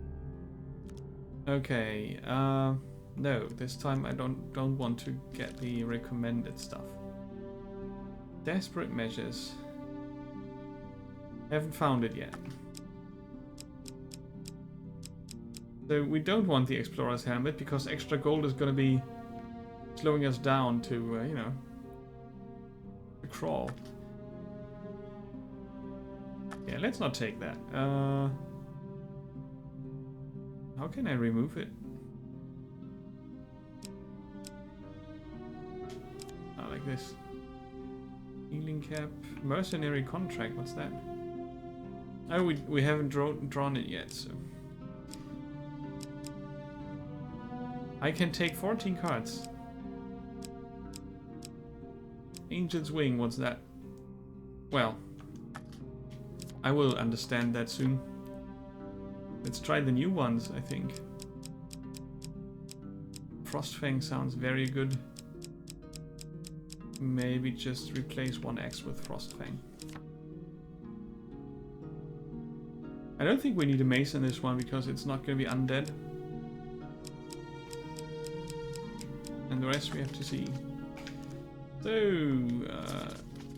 Okay, no, this time I don't want to get the recommended stuff. Desperate measures. Haven't found it yet. So we don't want the Explorer's Helmet because extra gold is going to be slowing us down to, you know, crawl. Yeah, let's not take that. How can I remove it? Oh, like this. Healing cap. Mercenary contract, what's that? Oh, we haven't drawn it yet, so... I can take 14 cards. Angel's Wing, what's that? Well, I will understand that soon. Let's try the new ones, I think. Frostfang sounds very good. Maybe just replace one X with Frostfang. I don't think we need a mace in this one because it's not going to be undead. And the rest we have to see. So,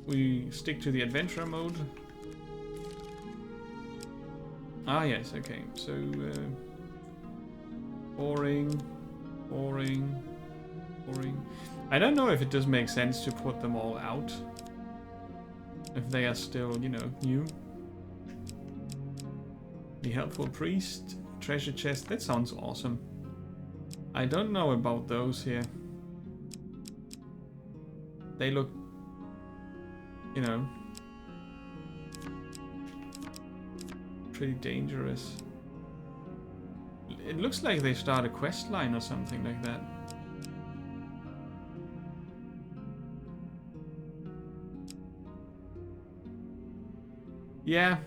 we stick to the adventurer mode. Ah, yes, okay. So, boring. I don't know if it does make sense to put them all out. If they are still, you know, new. The Helpful Priest, treasure chest, that sounds awesome. I don't know about those here. They look, you know, pretty dangerous. It looks like they start a quest line or something like that. Yeah,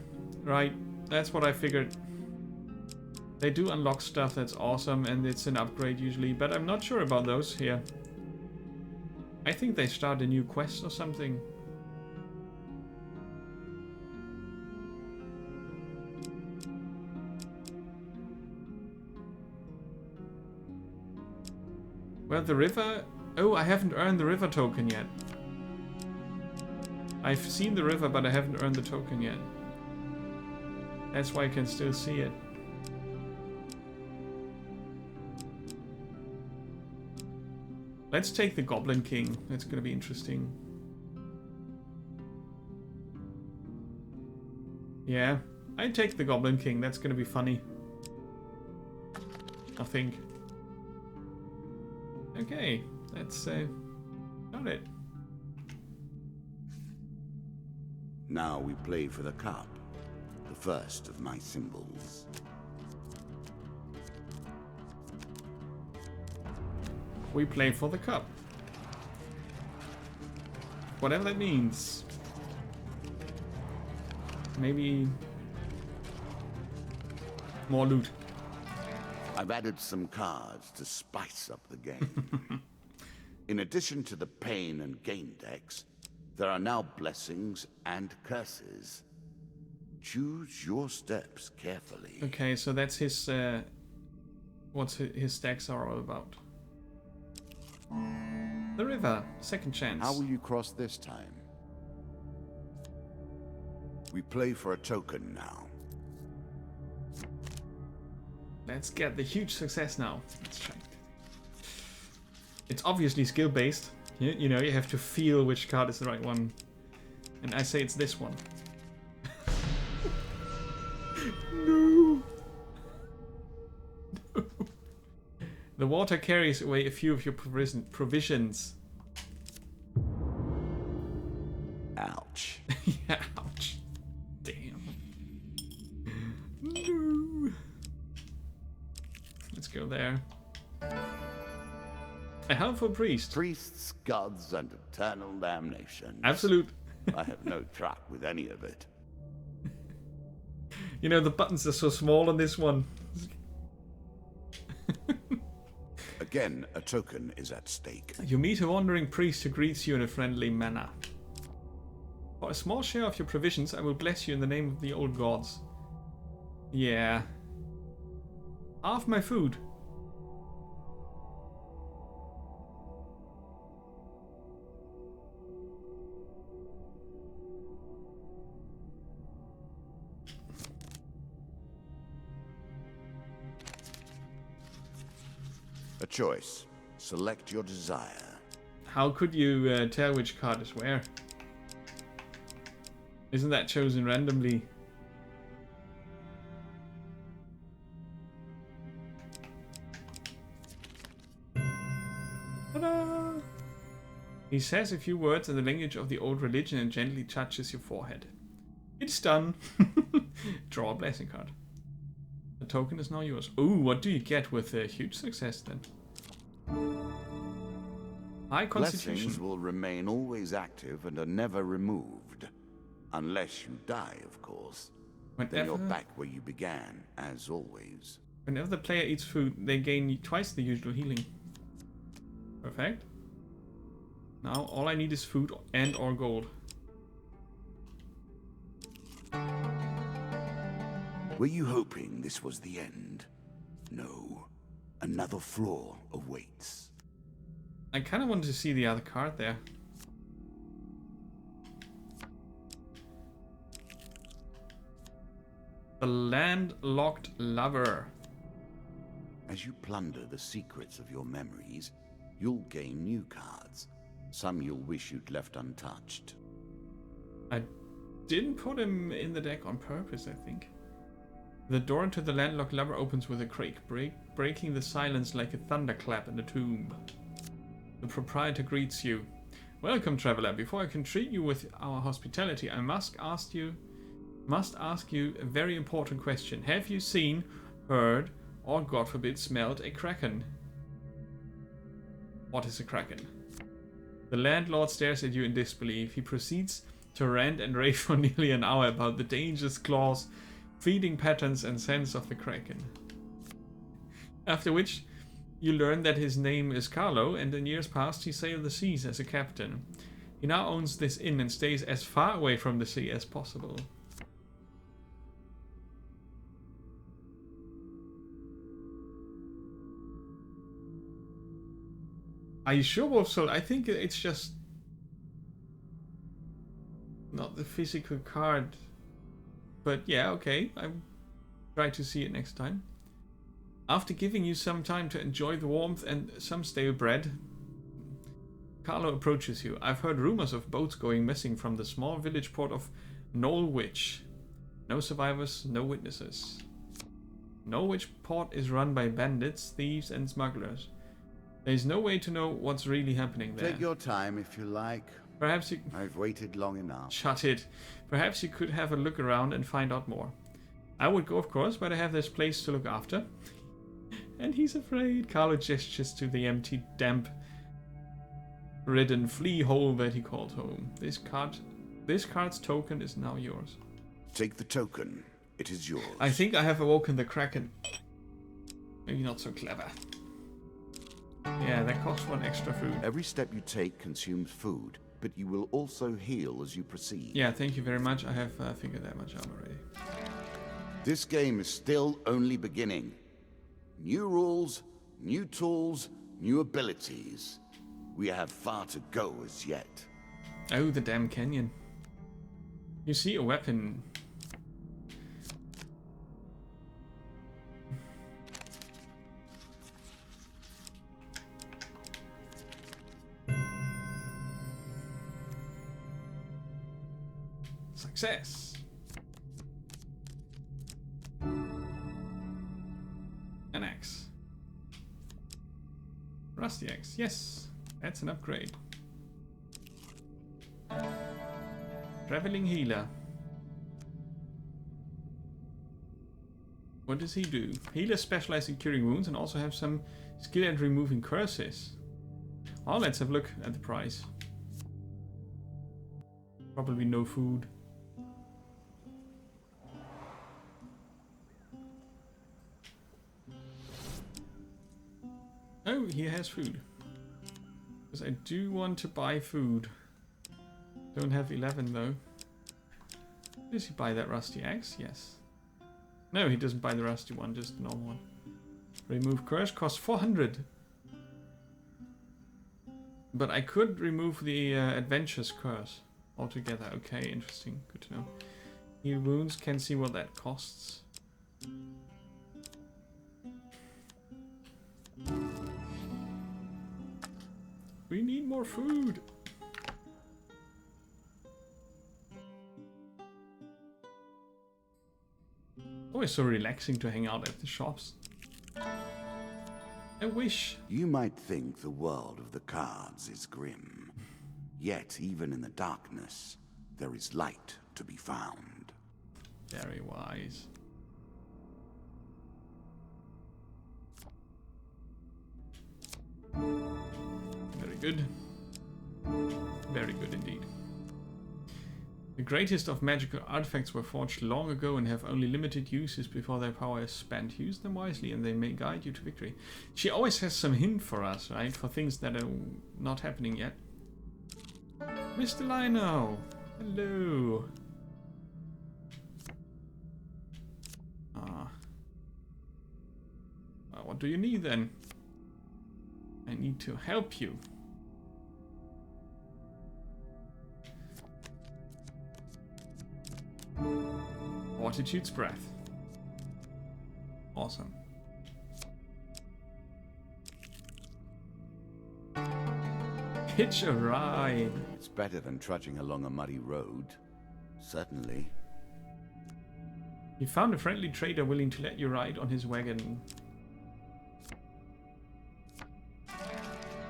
right. That's what I figured. They do unlock stuff that's awesome and it's an upgrade usually, but I'm not sure about those here. I think they start a new quest or something. Well, the river... Oh, I haven't earned the river token yet. I've seen the river, but I haven't earned the token yet. That's why I can still see it. Let's take the Goblin King. That's gonna be interesting. Yeah, I'd take the Goblin King. That's gonna be funny. I think. Okay, that's got it. Now we play for the cup, the first of my symbols. We play for the cup. Whatever that means. Maybe more loot. I've added some cards to spice up the game. In addition to the pain and gain decks, there are now blessings and curses. Choose your steps carefully. Okay, so that's his, what his stacks are all about. The river, second chance. How will you cross this time? We play for a token now. Let's get the huge success now. Let's try. It's obviously skill-based. You know, you have to feel which card is the right one. And I say it's this one. No. No. The water carries away a few of your provisions. Ouch. Yeah, ouch. Damn. No. Let's go there. A helpful priest. Priests, gods, and eternal damnation. Absolute. I have no truck with any of it. You know, the buttons are so small on this one. Again, a token is at stake. You meet a wandering priest who greets you in a friendly manner. For a small share of your provisions, I will bless you in the name of the old gods. Yeah. Half my food. A choice. Select your desire. How could you tell which card is where? Isn't that chosen randomly? Ta-da! He says a few words in the language of the old religion and gently touches your forehead. It's done. Draw a blessing card. The token is now yours. Ooh, what do you get with a huge success then? High constitution. Blessings will remain always active and are never removed. Unless you die, of course. Then you're back where you began, as always. Whenever the player eats food, they gain twice the usual healing. Perfect. Now all I need is food and or gold. Were you hoping this was the end? No. Another floor awaits. I kind of wanted to see the other card there. The Landlocked Lover. As you plunder the secrets of your memories, you'll gain new cards. Some you'll wish you'd left untouched. I didn't put him in the deck on purpose, I think. The door into the Landlocked Lover opens with a creak, breaking the silence like a thunderclap in a tomb. The proprietor greets you. Welcome, traveler. Before I can treat you with our hospitality, I must ask you a very important question. Have you seen, heard, or God forbid smelled a kraken? What is a kraken? The landlord stares at you in disbelief. He proceeds to rant and rave for nearly an hour about the dangerous claws, feeding patterns and scents of the kraken. After which, you learn that his name is Carlo, and in years past he sailed the seas as a captain. He now owns this inn and stays as far away from the sea as possible. Are you sure, Wolfsoul? I think it's just not the physical card. But yeah, okay. I'll try to see it next time. After giving you some time to enjoy the warmth and some stale bread, Carlo approaches you. I've heard rumors of boats going missing from the small village port of Knollwich. No survivors, no witnesses. Knollwich port is run by bandits, thieves and smugglers. There's no way to know what's really happening there. Take your time if you like. Perhaps you... I've waited long enough. Shut it. Perhaps you could have a look around and find out more. I would go, of course, but I have this place to look after. And he's afraid. Carlo gestures to the empty, damp-ridden flea hole that he called home. This card's token is now yours. Take the token. It is yours. I think I have awoken the kraken. Maybe not so clever. Yeah, that costs 1 extra food. Every step you take consumes food, but you will also heal as you proceed. Yeah, thank you very much. I have figured that much out already. This game is still only beginning. New rules, new tools, new abilities. We have far to go as yet. Oh, the damn canyon. You see a weapon. Success. An axe. Rusty axe. Yes, that's an upgrade. Traveling healer. What does he do? Healers specialize in curing wounds and also have some skill at removing curses. Oh, let's have a look at the price. Probably no food. Oh, he has food. Because I do want to buy food. Don't have 11 though. Does he buy that rusty axe? Yes. No, he doesn't buy the rusty one, just the normal one. Remove curse costs 400. But I could remove the adventurous curse altogether. Okay, interesting. Good to know. Heal wounds, can see what that costs. We need more food. always so relaxing to hang out at the shops. I wish. You might think the world of the cards is grim. Yet, even in the darkness, there is light to be found. Very wise. Very good. Very good indeed. The greatest of magical artifacts were forged long ago and have only limited uses before their power is spent. Use them wisely and they may guide you to victory. She always has some hint for us, right? For things that are not happening yet. Mr. Lionel! Hello! What do you need then? I need to help you. Fortitude's breath. Awesome. Hitch a ride. It's better than trudging along a muddy road. Certainly. You found a friendly trader willing to let you ride on his wagon.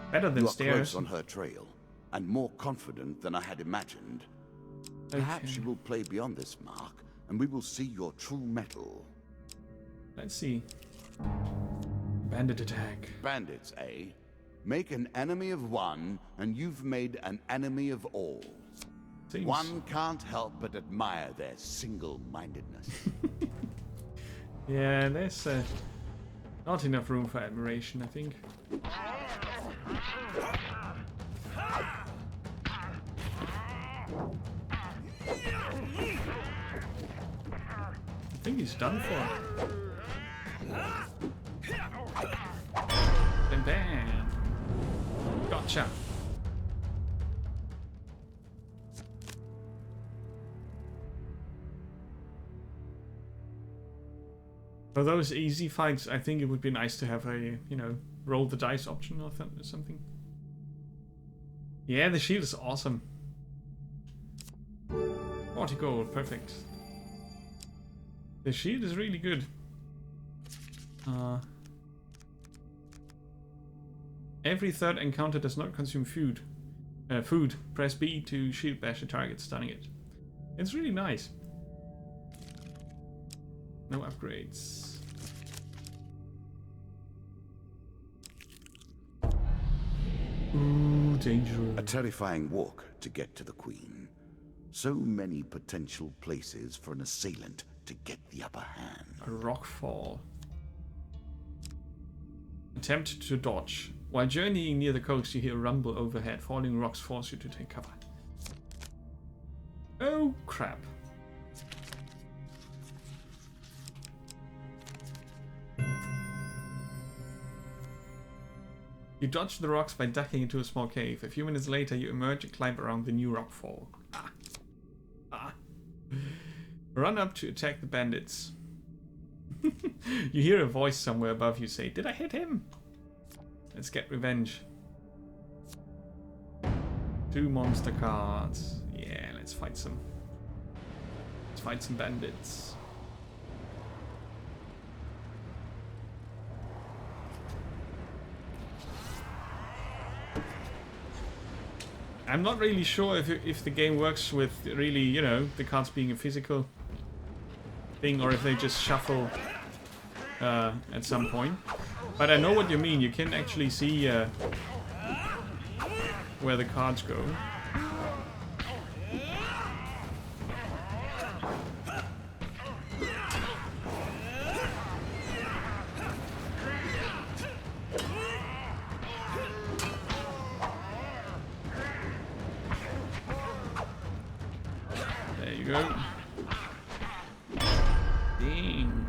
Better than you are stairs. Close on her trail, and more confident than I had imagined. Perhaps you will play beyond this mark, and we will see your true mettle. Let's see. Bandit attack. Bandits, eh? Make an enemy of one, and you've made an enemy of all. Seems... One can't help but admire their single-mindedness. Yeah, there's not enough room for admiration, I think. I think he's done for. Bam bam. Gotcha. For those easy fights, I think it would be nice to have a, you know, roll the dice option or something. Yeah, the shield is awesome. 40 gold, perfect. The shield is really good. Every third encounter does not consume food. Press B to shield bash a target, stunning it. It's really nice. No upgrades. Ooh, dangerous. A terrifying walk to get to the Queen. So many potential places for an assailant to get the upper hand. A rock fall. Attempt to dodge. While journeying near the coast, you hear a rumble overhead. Falling rocks force you to take cover. Oh, crap. You dodge the rocks by ducking into a small cave. A few minutes later, you emerge and climb around the new rockfall. Run up to attack the bandits. You hear a voice somewhere above you say, "Did I hit him?" Let's get revenge. 2 monster cards. Yeah, let's fight some. Let's fight some bandits. I'm not really sure if the game works with really, you know, the cards being a physical thing, or if they just shuffle at some point. But I know what you mean. You can actually see where the cards go. There you go. Ding.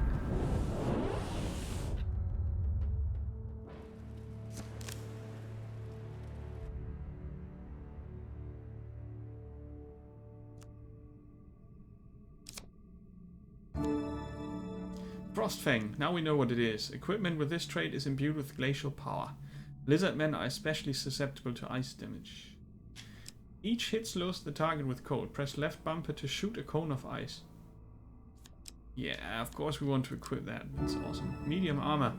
Frostfang. Now we know what it is. Equipment with this trait is imbued with glacial power. Lizard men are especially susceptible to ice damage. Each hit slows the target with cold. Press left bumper to shoot a cone of ice. Yeah, of course we want to equip that. That's awesome. Medium armor.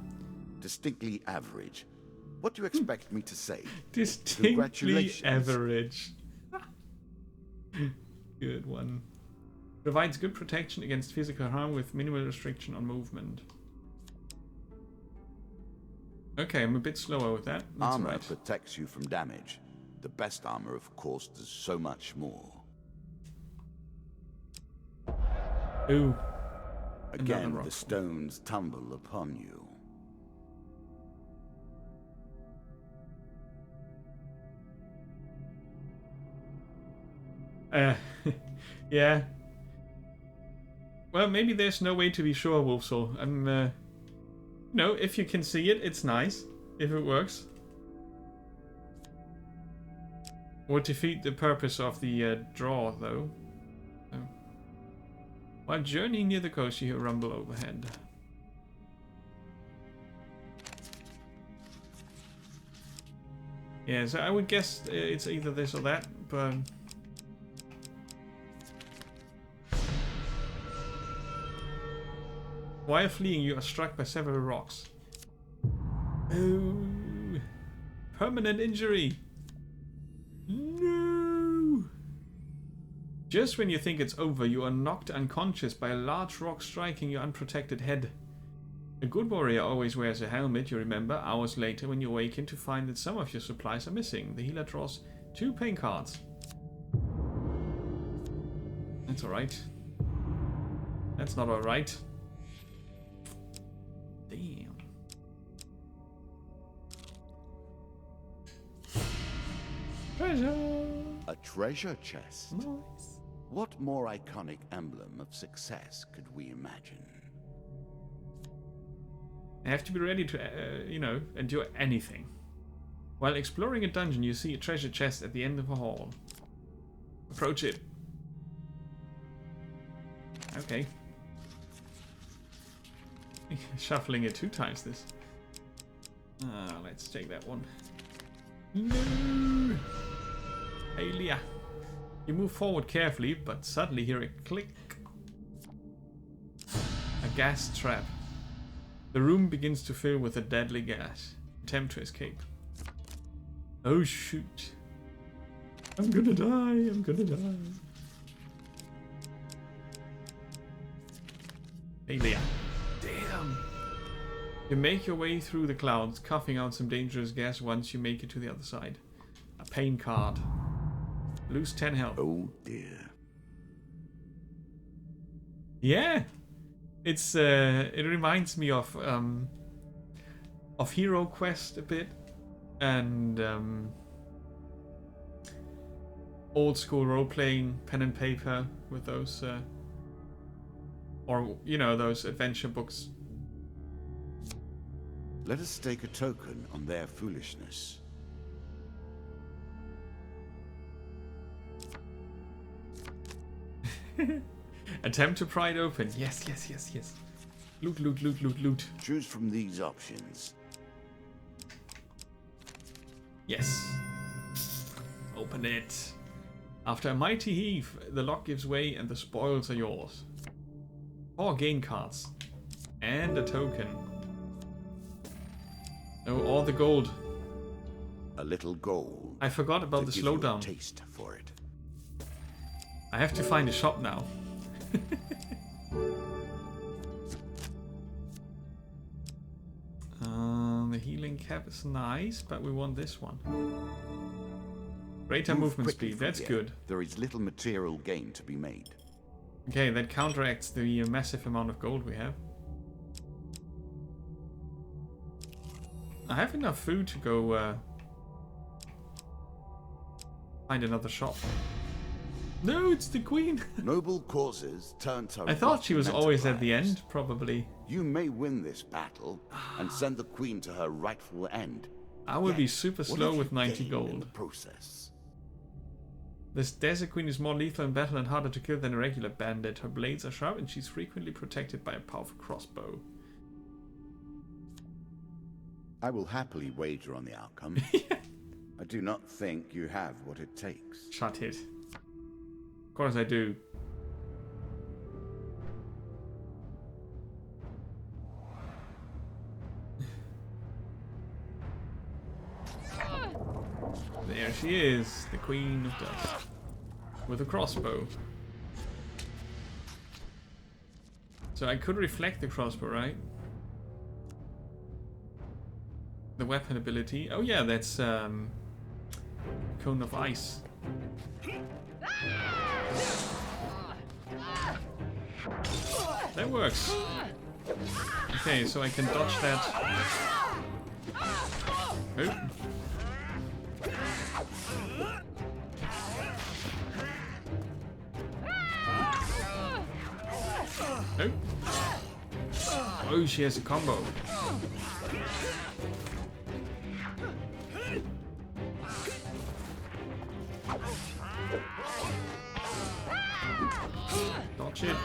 Distinctly average. What do you expect me to say? Distinctly Congratulations. average. Good one. Provides good protection against physical harm with minimal restriction on movement. Okay, I'm a bit slower with that. That's Armor right. protects you from damage. The best armor, of course, does so much more. Ooh. Again, rock the stones tumble upon you. Yeah. Well, maybe there's no way to be sure, Wolfsoul. You know, if you can see it, it's nice. If it works. Would defeat the purpose of the draw, though. So. While journeying near the coast, you hear a rumble overhead. Yeah, so I would guess it's either this or that, but... While fleeing, you are struck by several rocks. Oh, permanent injury. No. Just when you think it's over, you are knocked unconscious by a large rock striking your unprotected head. A good warrior always wears a helmet, you remember. Hours later, when you awaken to find that some of your supplies are missing, the healer draws 2 pain cards. That's alright. That's not alright. Damn. Treasure! A treasure chest. Nice. What more iconic emblem of success could we imagine? I have to be ready to, you know, endure anything. While exploring a dungeon, you see a treasure chest at the end of a hall. Approach it. Okay. Shuffling it 2 times this. Let's take that one. No! Hey, Leah. You move forward carefully, but suddenly hear a click. A gas trap. The room begins to fill with a deadly gas. Attempt to escape. Oh shoot. I'm gonna die, I'm gonna die. Hey, Leah. Damn. You make your way through the clouds, coughing out some dangerous gas once you make it to the other side. A pain card. Lose 10 health. Oh dear. Yeah. It's it reminds me of Hero Quest a bit, and old school role-playing pen and paper with those or you know, those adventure books. Let us stake a token on their foolishness. Attempt to pry it open. Yes, yes, yes, yes. Loot, loot, loot, loot, loot. Choose from these options. Yes. Open it. After a mighty heave, the lock gives way and the spoils are yours. 4 gain cards. And a token. Oh, all the gold. A little gold. I forgot about the to give you a slowdown. taste for it. I have to find a shop now. The healing cap is nice, but we want this one. Greater Move movement quickly speed, from that's here. good. There is little material gain to be made. Okay, that counteracts the massive amount of gold we have. I have enough food to go find another shop. No, it's the queen. Noble causes turn to I thought she was rotten always at the enterprise. end, probably. You may win this battle and send the queen to her rightful end. I will be Yet, super what slow have with you 90 gained in gold. the process? This Desert Queen is more lethal in battle and harder to kill than a regular bandit. Her blades are sharp and she's frequently protected by a powerful crossbow. I will happily wager on the outcome. I do not think you have what it takes. Shut it. Of course I do. There she is, the Queen of Dust. With a crossbow. So I could reflect the crossbow, right? The weapon ability. Oh yeah, that's Cone of Ice. That works. Okay, so I can dodge that. Oh. Oh. Oh, she has a combo. Dodge it.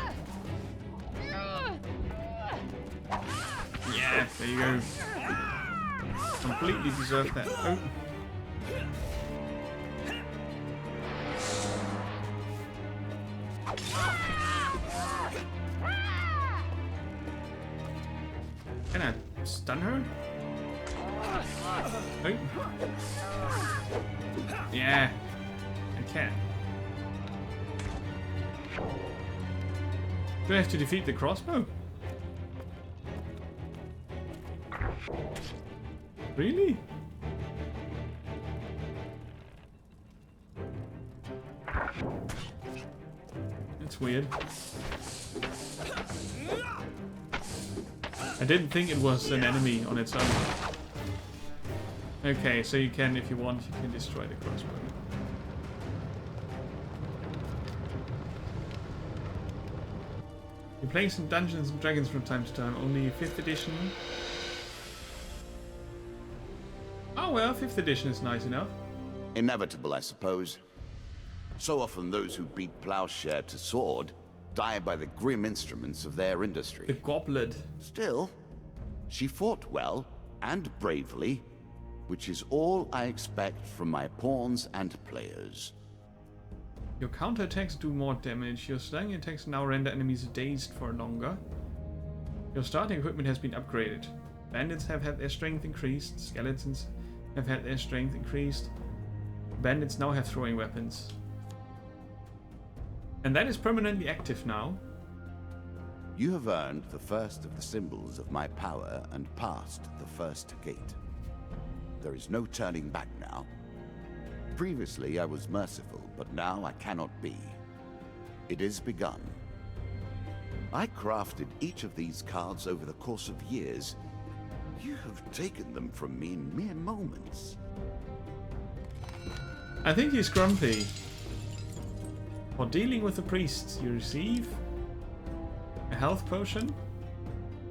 Yeah, there you go. Completely deserved that. Oh. Can I stun her? Oh. Yeah, I can. Do I have to defeat the crossbow? Really? That's weird. I didn't think it was an enemy on its own. Okay, so you can, if you want, you can destroy the crossbow. You're playing some Dungeons and Dragons from time to time, only 5th edition. Oh well, 5th edition is nice enough. Inevitable, I suppose. So often those who beat plowshare to sword die by the grim instruments of their industry. The goblet. Still, she fought well and bravely, which is all I expect from my pawns and players. Your counterattacks do more damage. Your slaying attacks now render enemies dazed for longer. Your starting equipment has been upgraded. Bandits have had their strength increased. Skeletons have had their strength increased. Bandits now have throwing weapons. And that is permanently active now. You have earned the first of the symbols of my power and passed the first gate. There is no turning back now. Previously I was merciful, but now I cannot be. It is begun. I crafted each of these cards over the course of years. You have taken them from me in mere moments. I think he's grumpy. For dealing with the priests, you receive a health potion,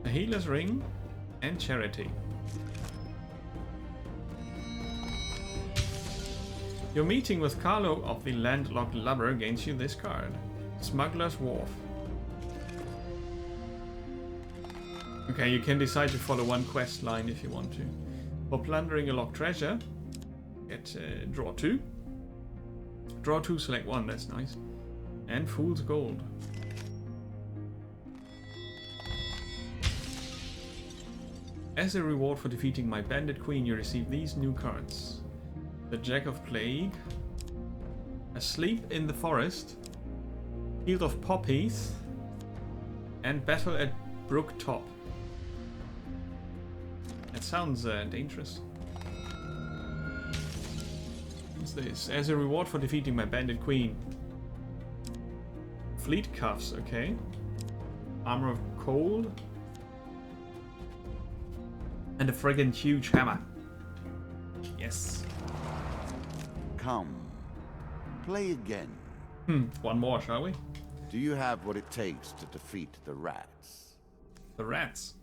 a healer's ring, and charity. Your meeting with Carlo of the Landlocked Lubber gains you this card. Smuggler's Wharf. Okay, you can decide to follow one quest line if you want to. For plundering a locked treasure, get draw 2. Draw 2, select 1, that's nice. And Fool's Gold. As a reward for defeating my bandit queen, you receive these new cards. The Jack of Plague, Asleep in the Forest, Field of Poppies, and Battle at Brook Top. That sounds dangerous. What's this? As a reward for defeating my bandit queen. Fleet Cuffs, okay. Armor of Cold. And a friggin' huge hammer. Yes. Come. Play again. One more, shall we? Do you have what it takes to defeat the rats? The rats.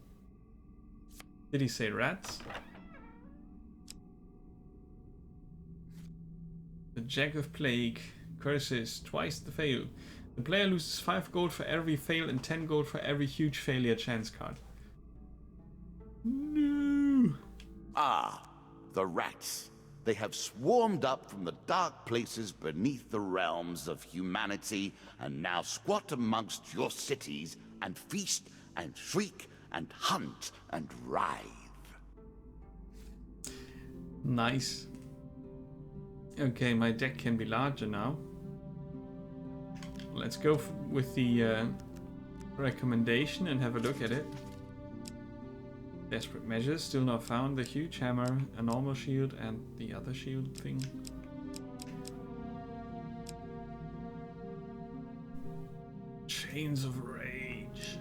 Did he say rats? The Jack of Plague. Curses. Twice the fail. The player loses 5 gold for every fail and 10 gold for every huge failure chance card. No. Ah, the rats. They have swarmed up from the dark places beneath the realms of humanity and now squat amongst your cities and feast and shriek and hunt and writhe. Nice. Okay, my deck can be larger now. Let's go with the recommendation and have a look at it. Desperate measures, still not found. The huge hammer, a normal shield, and the other shield thing. Chains of Rage.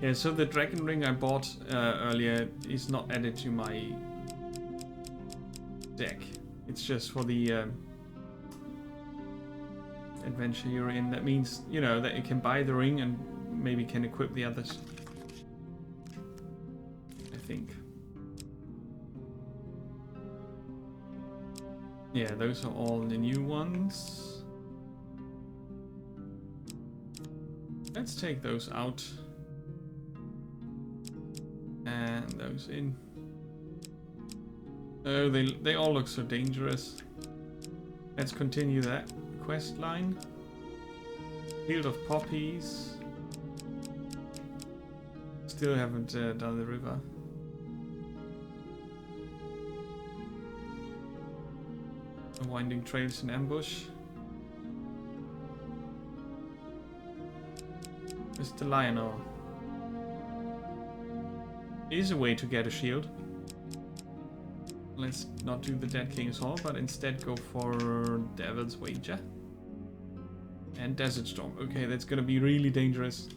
Yeah, so the dragon ring I bought earlier is not added to my deck. It's just for the adventure you're in. That means, you know, that you can buy the ring and maybe can equip the others. I think. Yeah, those are all the new ones. Let's take those out. And those in. Oh, they all look so dangerous. Let's continue that quest line. Field of Poppies. Still haven't done the river. The winding trails in ambush. Mr. Lionel. Is a way to get a shield. Let's not do the Dead King's Hall, but instead go for Devil's Wager. And Desert Storm. Okay, that's gonna be really dangerous.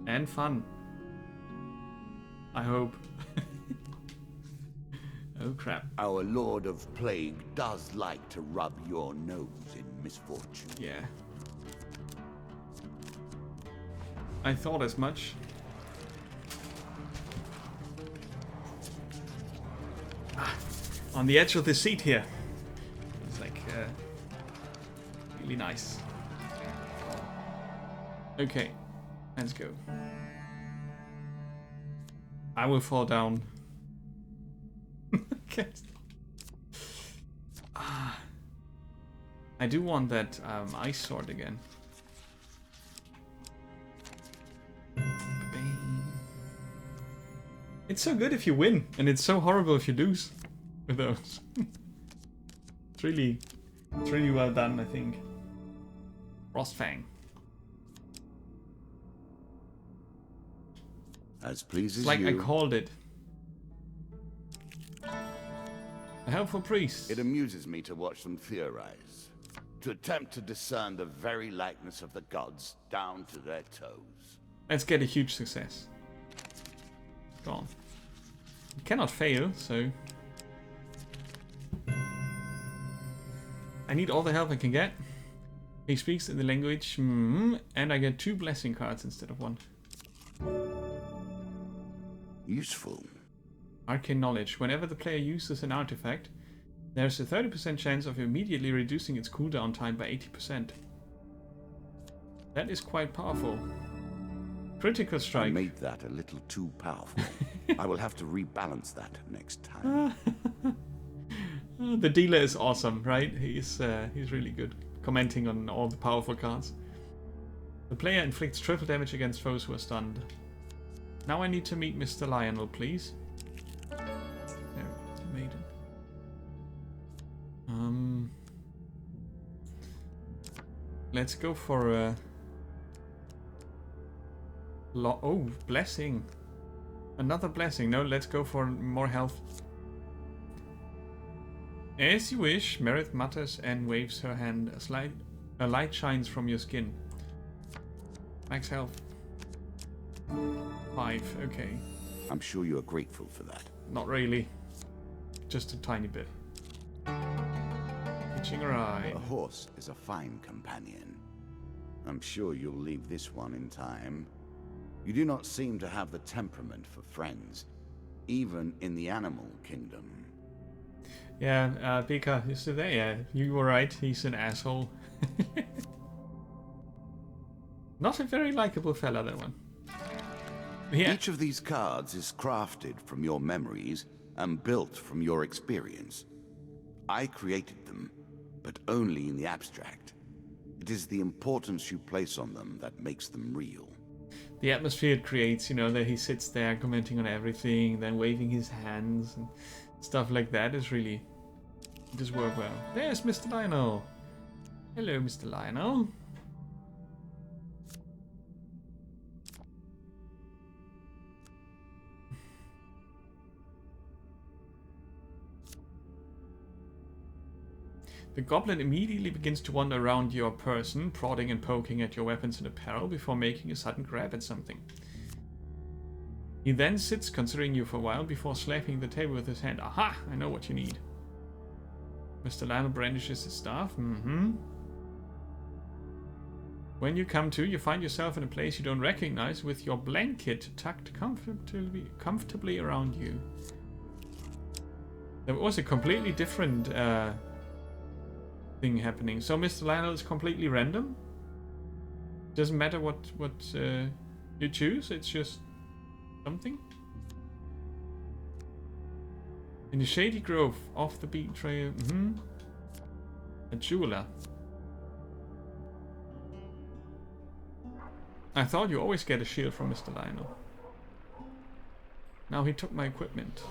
And fun. I hope. Oh crap. Our Lord of Plague does like to rub your nose in misfortune. Yeah. I thought as much. On the edge of the seat here. It's like really nice. Okay, let's go. I will fall down. Okay. I do want that ice sword again. It's so good if you win, and it's so horrible if you lose. With those. It's really well done, I think. Frostfang. As pleases it's like you. I called it. A helpful priest. It amuses me to watch them theorize. To attempt to discern the very likeness of the gods down to their toes. Let's get a huge success. Gone. You cannot fail, so... I need all the help I can get. He speaks in the language, and I get 2 blessing cards instead of 1. Useful. Arcane knowledge. Whenever the player uses an artifact, there's a 30% chance of immediately reducing its cooldown time by 80%. That is quite powerful. Critical strike. I made that a little too powerful. I will have to rebalance that next time. The dealer is awesome, right? He's really good, commenting on all the powerful cards. The player inflicts triple damage against foes who are stunned. Now I need to meet Mr. Lionel, please. There, the maiden. Let's go for a... oh, blessing. Another blessing. No, let's go for more health. As you wish, Merith mutters and waves her hand. A light shines from your skin. Max health. 5, okay. I'm sure you are grateful for that. Not really. Just a tiny bit. Hitching a ride. A horse is a fine companion. I'm sure you'll leave this one in time. You do not seem to have the temperament for friends, even in the animal kingdom. Yeah, Pika, you still there? Yeah, you were right. He's an asshole. Not a very likable fella, that one. Yeah. Each of these cards is crafted from your memories and built from your experience. I created them, but only in the abstract. It is the importance you place on them that makes them real. The atmosphere it creates, you know, that he sits there commenting on everything, then waving his hands and stuff like that is really... It does work well. There's Mr. Lionel. Hello, Mr. Lionel. The goblin immediately begins to wander around your person, prodding and poking at your weapons and apparel before making a sudden grab at something. He then sits considering you for a while before slapping the table with his hand. Aha! I know what you need. Mr. Lionel brandishes his staff. When you come to, you find yourself in a place you don't recognize with your blanket tucked comfortably around you. There was a completely different thing happening. So Mr. Lionel is completely random. Doesn't matter what you choose. It's just something. In the shady grove off the beat trail. A jeweler. I thought you always get a shield from Mr. Lionel. Now he took my equipment.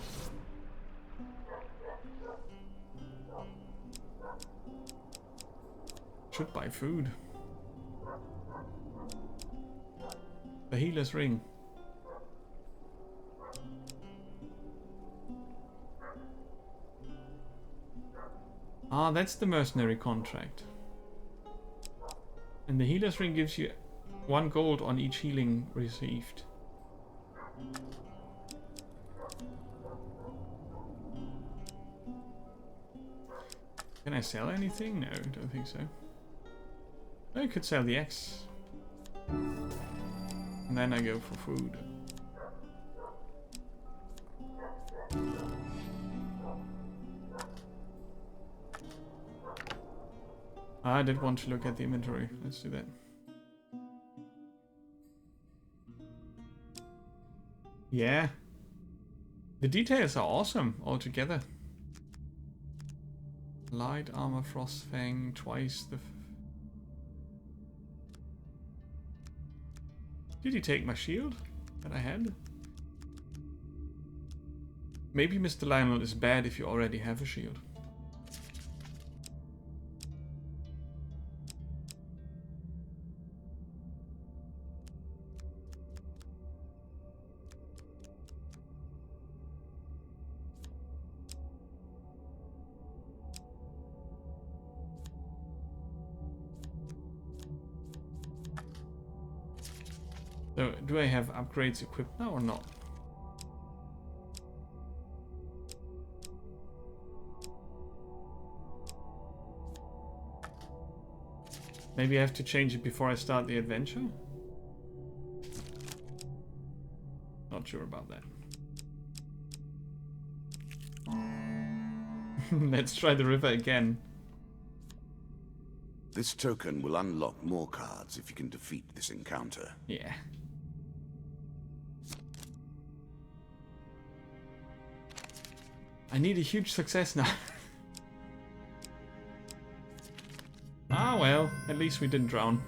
Should buy food. The healer's ring. Ah, that's the mercenary contract. And the healer's ring gives you 1 gold on each healing received. Can I sell anything? No, I don't think so. I could sell the axe. And then I go for food. I did want to look at the inventory. Let's do that. Yeah. The details are awesome altogether. Light armor, Frostfang, twice the... Did he take my shield that I had? Maybe Mr. Lionel is bad if you already have a shield. So, do I have upgrades equipped now or not? Maybe I have to change it before I start the adventure? Not sure about that. Let's try the river again. This token will unlock more cards if you can defeat this encounter. Yeah. I need a huge success now. Ah well, at least we didn't drown.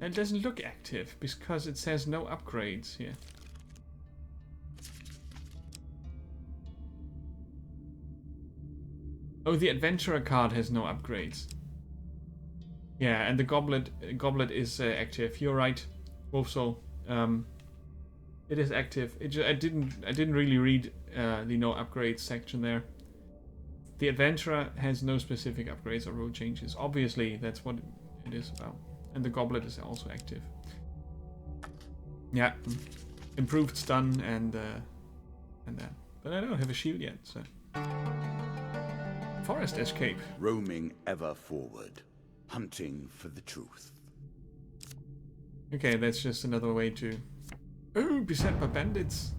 It doesn't look active because it says no upgrades here. Oh, the adventurer card has no upgrades. Yeah, and the goblet is active. You're right, Wolfsoul. It is active. I didn't really read the no upgrades section there. The adventurer has no specific upgrades or rule changes. Obviously, that's what it is about. And the goblet is also active. Yeah, improved stun and that. But I don't have a shield yet, so. Forest escape. Roaming ever forward, hunting for the truth. Okay, that's just another way to... Oh, beset by bandits.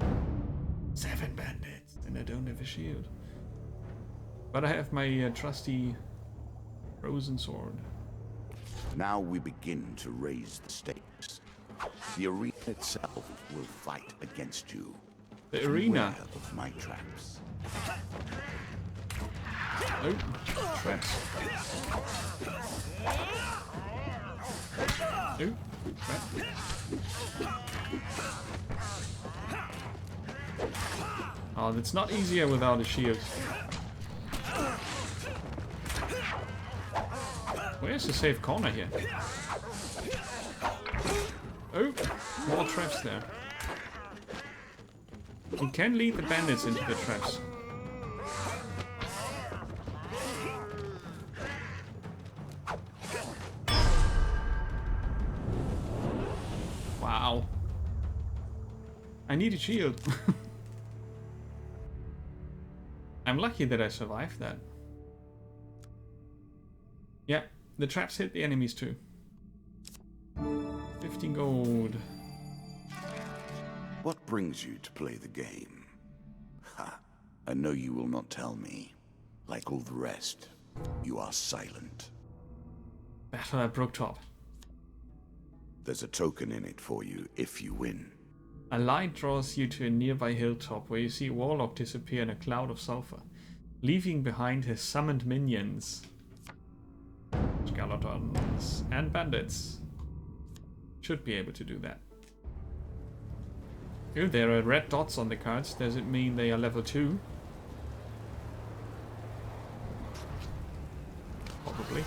7 bandits, and I don't have a shield. But I have my trusty frozen sword. Now we begin to raise the stakes. The arena itself will fight against you. The arena? Beware of my traps. Oh, traps. Oh, trap. Oh, it's not easier without a shield. Where's the safe corner here? Oh, more traps there. You can lead the bandits into the traps. Wow. I need a shield. I'm lucky that I survived that. Yeah, the traps hit the enemies too. 15 gold. What brings you to play the game? Ha! I know you will not tell me. Like all the rest, you are silent. Battle at Brooktop. There's a token in it for you if you win. A light draws you to a nearby hilltop where you see a warlock disappear in a cloud of sulfur, leaving behind his summoned minions. Skeletons and bandits. Should be able to do that. Oh, there are red dots on the cards. Does it mean they are level 2? Probably.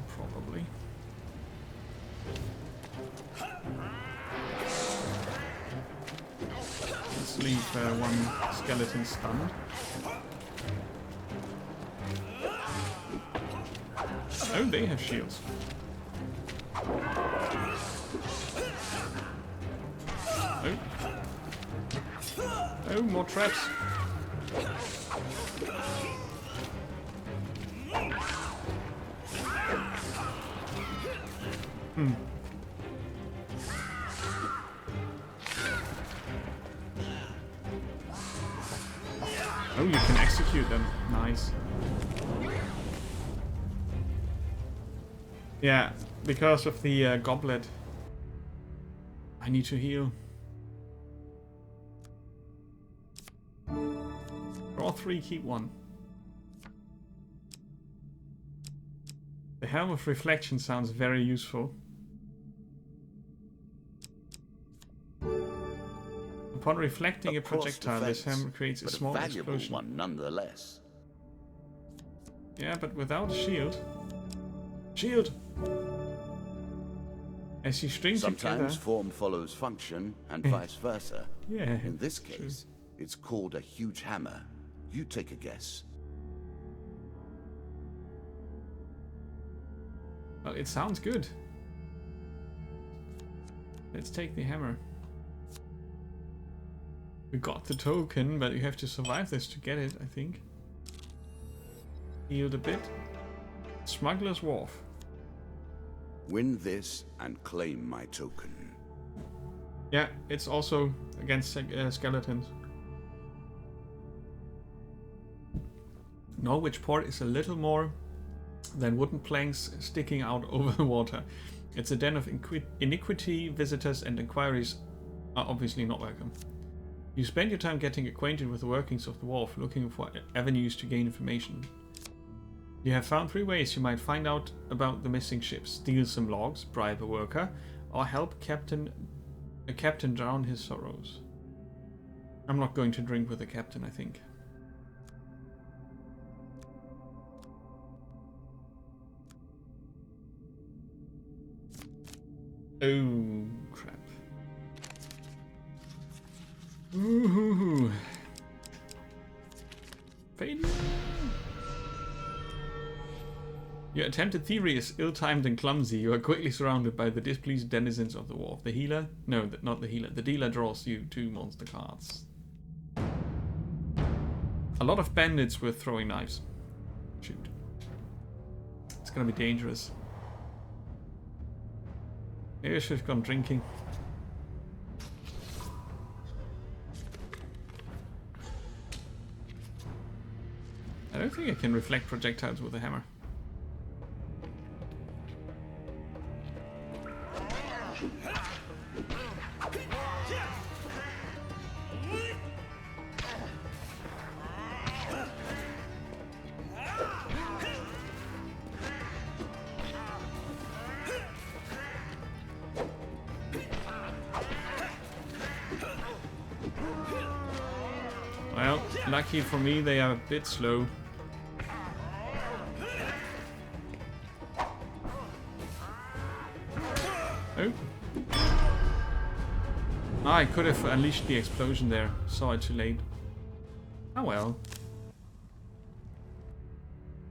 Probably. Let's leave one skeleton stunned. Oh, they have shields. Oh. Oh, more traps. Hmm. Oh, you can execute them. Nice. Yeah, because of the goblet. I need to heal. Draw 3, keep 1. The Helm of Reflection sounds very useful. Upon reflecting a projectile, this helm creates a small explosion. One nonetheless. Yeah, but without a shield. Shield! As you string Sometimes together... form follows function, and vice versa. Yeah. In this case, it's called a huge hammer. You take a guess. Well, it sounds good. Let's take the hammer. We got the token, but you have to survive this to get it, I think. Healed a bit. Smuggler's Wharf. Win this and claim my token. Yeah, it's also against skeletons. Norwich Port is a little more than wooden planks sticking out over the water. It's a den of iniquity. Visitors and inquiries are obviously not welcome. You spend your time getting acquainted with the workings of the wharf, looking for avenues to gain information. You have found 3 ways you might find out about the missing ships: steal some logs, bribe a worker, or help a captain drown his sorrows. I'm not going to drink with the captain, I think. Oh, crap. Ooh. Failure. Your attempted thievery is ill-timed and clumsy. You are quickly surrounded by the displeased denizens of the wharf. The healer? No, not the healer. The dealer draws you 2 monster cards. A lot of bandits with throwing knives. Shoot. It's gonna be dangerous. Maybe I should have gone drinking. I don't think I can reflect projectiles with a hammer. Lucky for me, they are a bit slow. Oh. I could have unleashed the explosion there. Saw it too late. Oh well.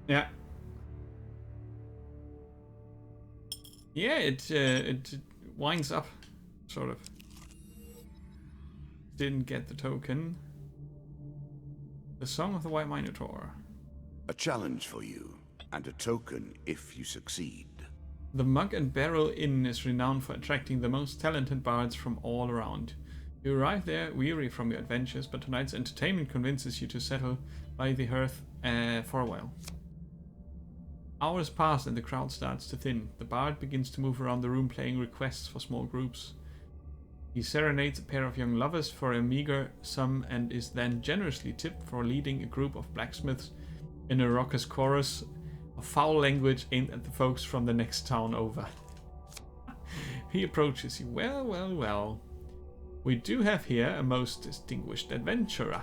Yeah. Yeah, it winds up, sort of. Didn't get the token. The Song of the White Minotaur. A challenge for you, and a token if you succeed. The Mug and Barrel Inn is renowned for attracting the most talented bards from all around. You arrive there weary from your adventures, but tonight's entertainment convinces you to settle by the hearth for a while. Hours pass and the crowd starts to thin. The bard begins to move around the room playing requests for small groups. He serenades a pair of young lovers for a meager sum and is then generously tipped for leading a group of blacksmiths in a raucous chorus of foul language aimed at the folks from the next town over. He approaches you. Well, well, well. We do have here a most distinguished adventurer.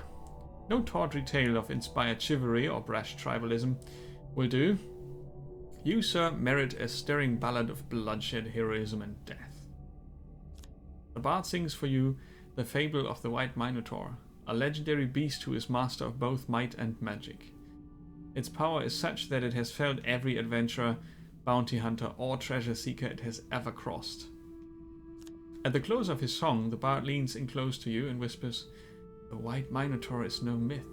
No tawdry tale of inspired chivalry or brash tribalism will do. You, sir, merit a stirring ballad of bloodshed, heroism, and death. The bard sings for you the fable of the White Minotaur, a legendary beast who is master of both might and magic. Its power is such that it has felled every adventurer, bounty hunter, or treasure seeker it has ever crossed. At the close of his song, the bard leans in close to you and whispers, "The White Minotaur is no myth.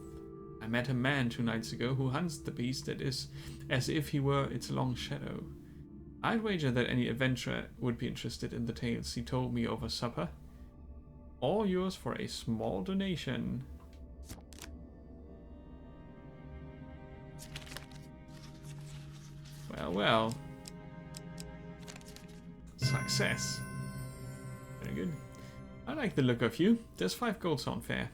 I met a man 2 nights ago who hunts the beast that is as if he were its long shadow. I'd wager that any adventurer would be interested in the tales he told me over supper. All yours for a small donation." Well, well. Success. Very good. I like the look of you. Does 5 gold sound fair?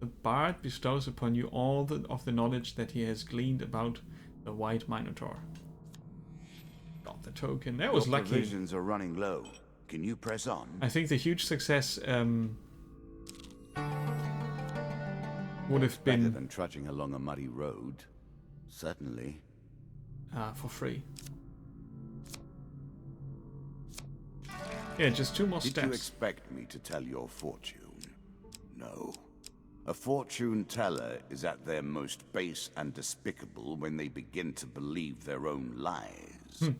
The bard bestows upon you all of the knowledge that he has gleaned about the White Minotaur. Got the token. That was lucky. Provisions are running low. Can you press on? I think the huge success would have Better been than trudging along a muddy road. Certainly. for free. Yeah, just 2 more Did steps. you expect me to tell your fortune? No. A fortune teller is at their most base and despicable when they begin to believe their own lies.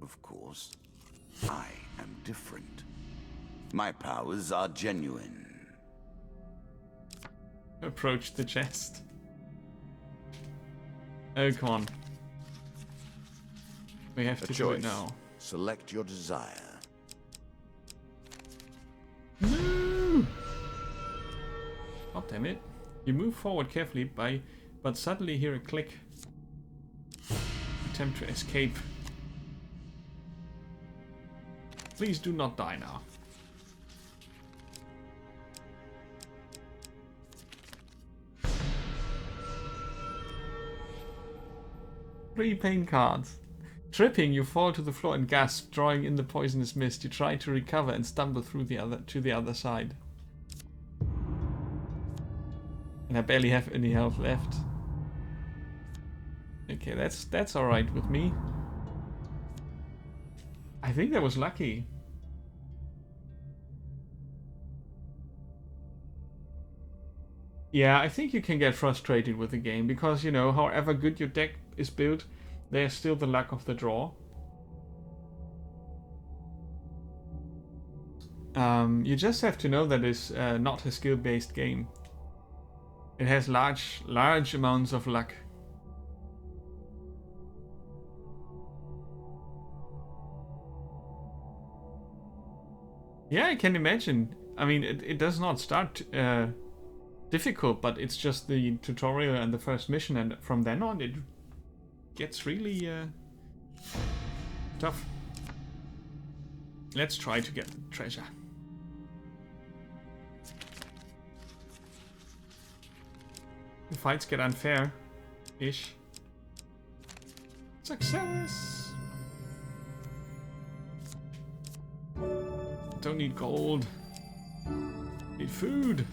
Of course, I am different. My powers are genuine. Approach the chest. Oh, come on. We have to do it now. Select your desire. No! God damn it. You move forward carefully but suddenly hear a click. Attempt to escape. Please do not die now. Three pain cards. Tripping, you fall to the floor and gasp, drawing in the poisonous mist. You try to recover and stumble through to the other side. And I barely have any health left. Okay, that's alright with me. I think that was lucky. Yeah, I think you can get frustrated with the game because, you know, however good your deck is built, there's still the luck of the draw. You just have to know that it's not a skill-based game. It has large amounts of luck. Yeah, I can imagine. I mean, it does not start difficult, but it's just the tutorial and the first mission, and from then on it gets really tough. Let's try to get the treasure. The fights get unfair-ish. Success! Don't need gold. Need food.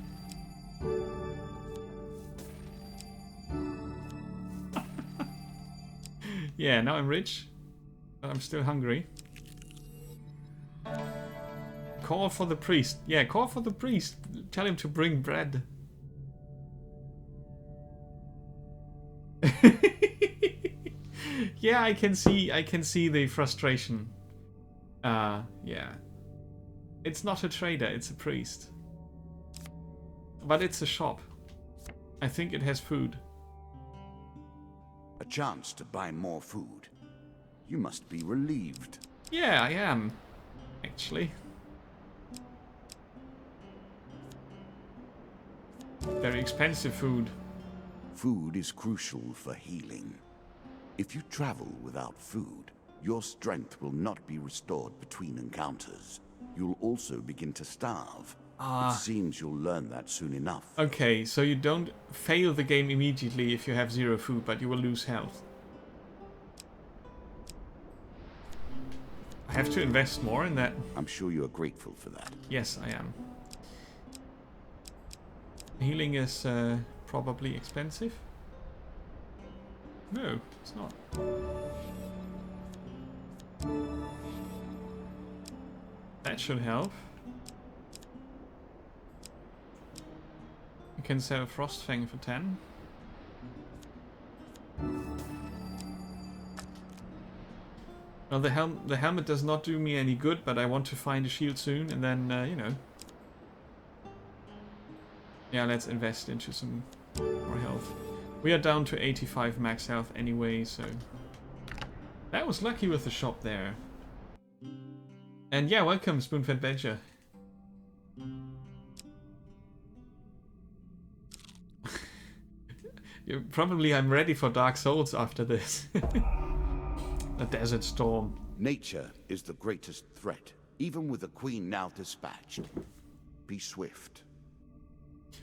Yeah, now I'm rich, but I'm still hungry. Call for the priest. Yeah, call for the priest. Tell him to bring bread. Yeah, I can see the frustration. Yeah. It's not a trader, it's a priest. But it's a shop. I think it has food. A chance to buy more food. You must be relieved. Yeah, I am. Actually. Very expensive food. Food is crucial for healing. If you travel without food, your strength will not be restored between encounters. You'll also begin to starve. It seems you'll learn that soon enough. Okay, so you don't fail the game immediately if you have 0 food, but you will lose health. I have to invest more in that. I'm sure you are grateful for that. Yes, I am. Healing is probably expensive. No, it's not. That should help. You can sell Frostfang for 10. Well, the helmet does not do me any good, but I want to find a shield soon, and then, you know. Yeah, let's invest into some more health. We are down to 85 max health anyway, so... That was lucky with the shop there. And yeah, welcome, Spoonfed Badger. Probably I'm ready for Dark Souls after this. A desert storm. Nature is the greatest threat, even with the queen now dispatched. Be swift.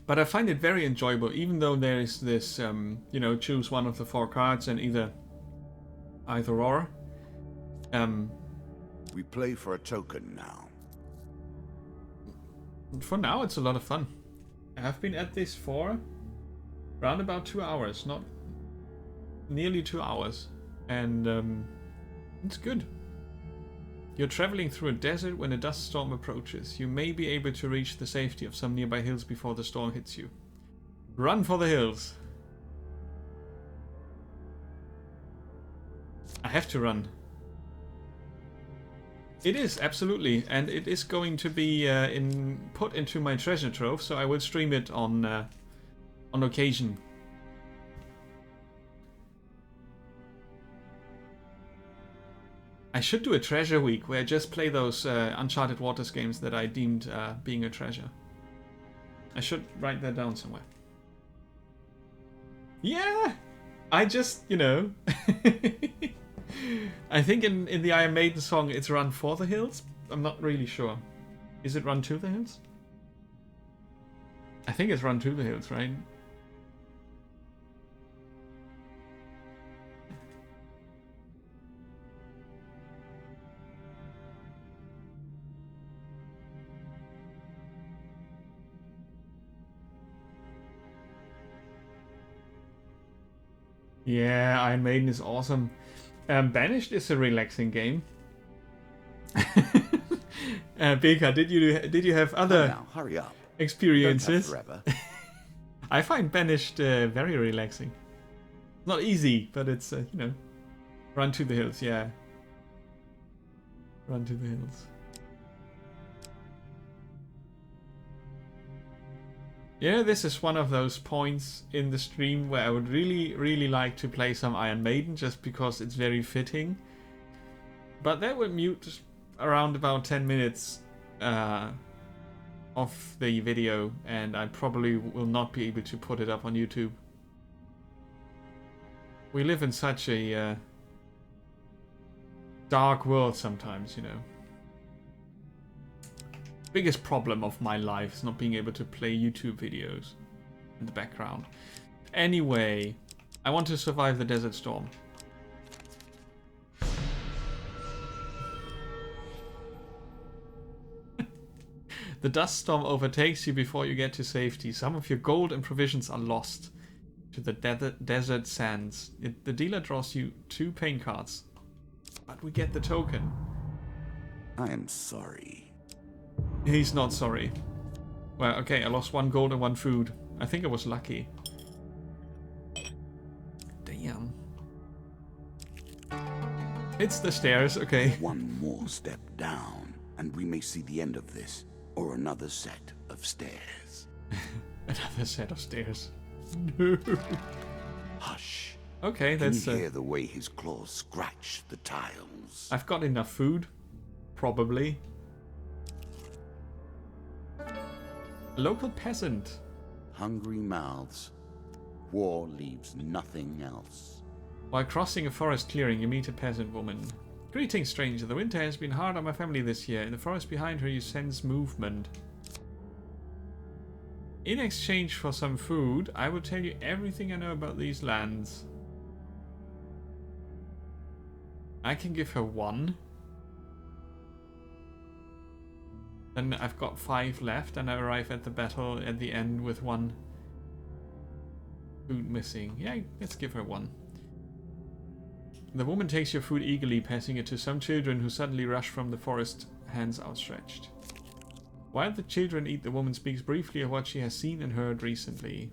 But I find it very enjoyable, even though there is this, you know, choose one of the 4 cards and either or. We play for a token now. For now, it's a lot of fun. I have been at this for around about 2 hours, not nearly 2 hours, and it's good. You're traveling through a desert when a dust storm approaches. You may be able to reach the safety of some nearby hills before the storm hits you. Run for the hills. I have to run. It is, absolutely, and it is going to be put into my treasure trove, so I will stream it on occasion. I should do a treasure week where I just play those Uncharted Waters games that I deemed being a treasure. I should write that down somewhere. Yeah! I just, you know... I think in the Iron Maiden song it's Run for the Hills. I'm not really sure. Is it Run to the Hills? I think it's Run to the Hills, right? Yeah, Iron Maiden is awesome. Banished is a relaxing game. Bika, did you have other now, hurry up. experiences? Don't have forever. I find Banished very relaxing. Not easy, but it's you know, Run to the Hills. Yeah, Run to the Hills. Yeah, this is one of those points in the stream where I would really like to play some Iron Maiden just because it's very fitting. But that would mute around about 10 minutes of the video, and I probably will not be able to put it up on YouTube. We live in such a dark world sometimes, you know. Biggest problem of my life is not being able to play YouTube videos in the background. Anyway, I want to survive the desert storm. The dust storm overtakes you before you get to safety. Some of your gold and provisions are lost to the desert sands. The dealer draws you 2 pain cards. But we get the token. I am sorry. He's not sorry. Well, okay, I lost 1 gold and 1 food. I think I was lucky. Damn. It's the stairs, okay. One more step down, and we may see the end of this, or another set of stairs. Another set of stairs. No. Hush. Okay, Can that's... you hear the way his claws scratch the tiles? I've got enough food. Probably. A local peasant. Hungry mouths. War leaves nothing else. While crossing a forest clearing, you meet a peasant woman. Greetings, stranger. The winter has been hard on my family this year. In the forest behind her, you sense movement. In exchange for some food, I will tell you everything I know about these lands. I can give her 1. Then I've got 5 left, and I arrive at the battle at the end with 1 food missing. Yeah, let's give her 1. The woman takes your food eagerly, passing it to some children who suddenly rush from the forest, hands outstretched. While the children eat, the woman speaks briefly of what she has seen and heard recently.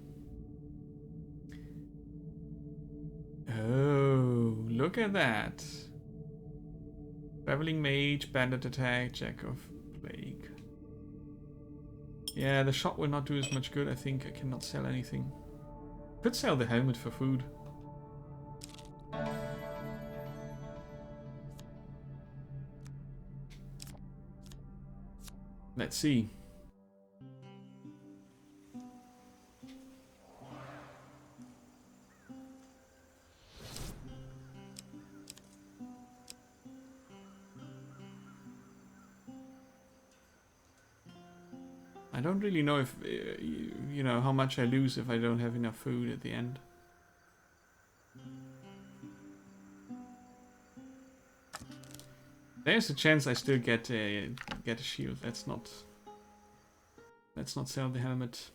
Oh, look at that. Traveling mage, bandit attack, jack of plague. Yeah, the shop will not do as much good. I think I cannot sell anything. Could sell the helmet for food. Let's see. I don't really know if, you know, how much I lose if I don't have enough food at the end. There's a chance I still get a shield. Let's not sell the helmet.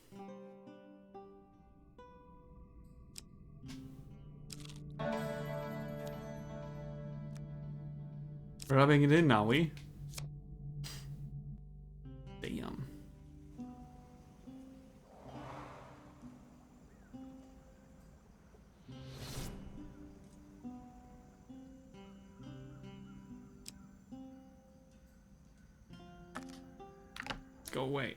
Rubbing it in, are we? Damn. Go away.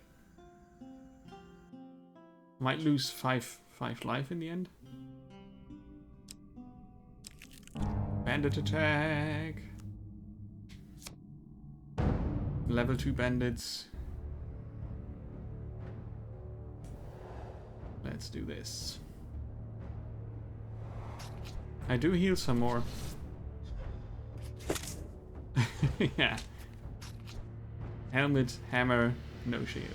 Might lose 5 life in the end. Bandit attack. Level 2 bandits. Let's do this. I do heal some more. Yeah. Helmet, hammer, no shield.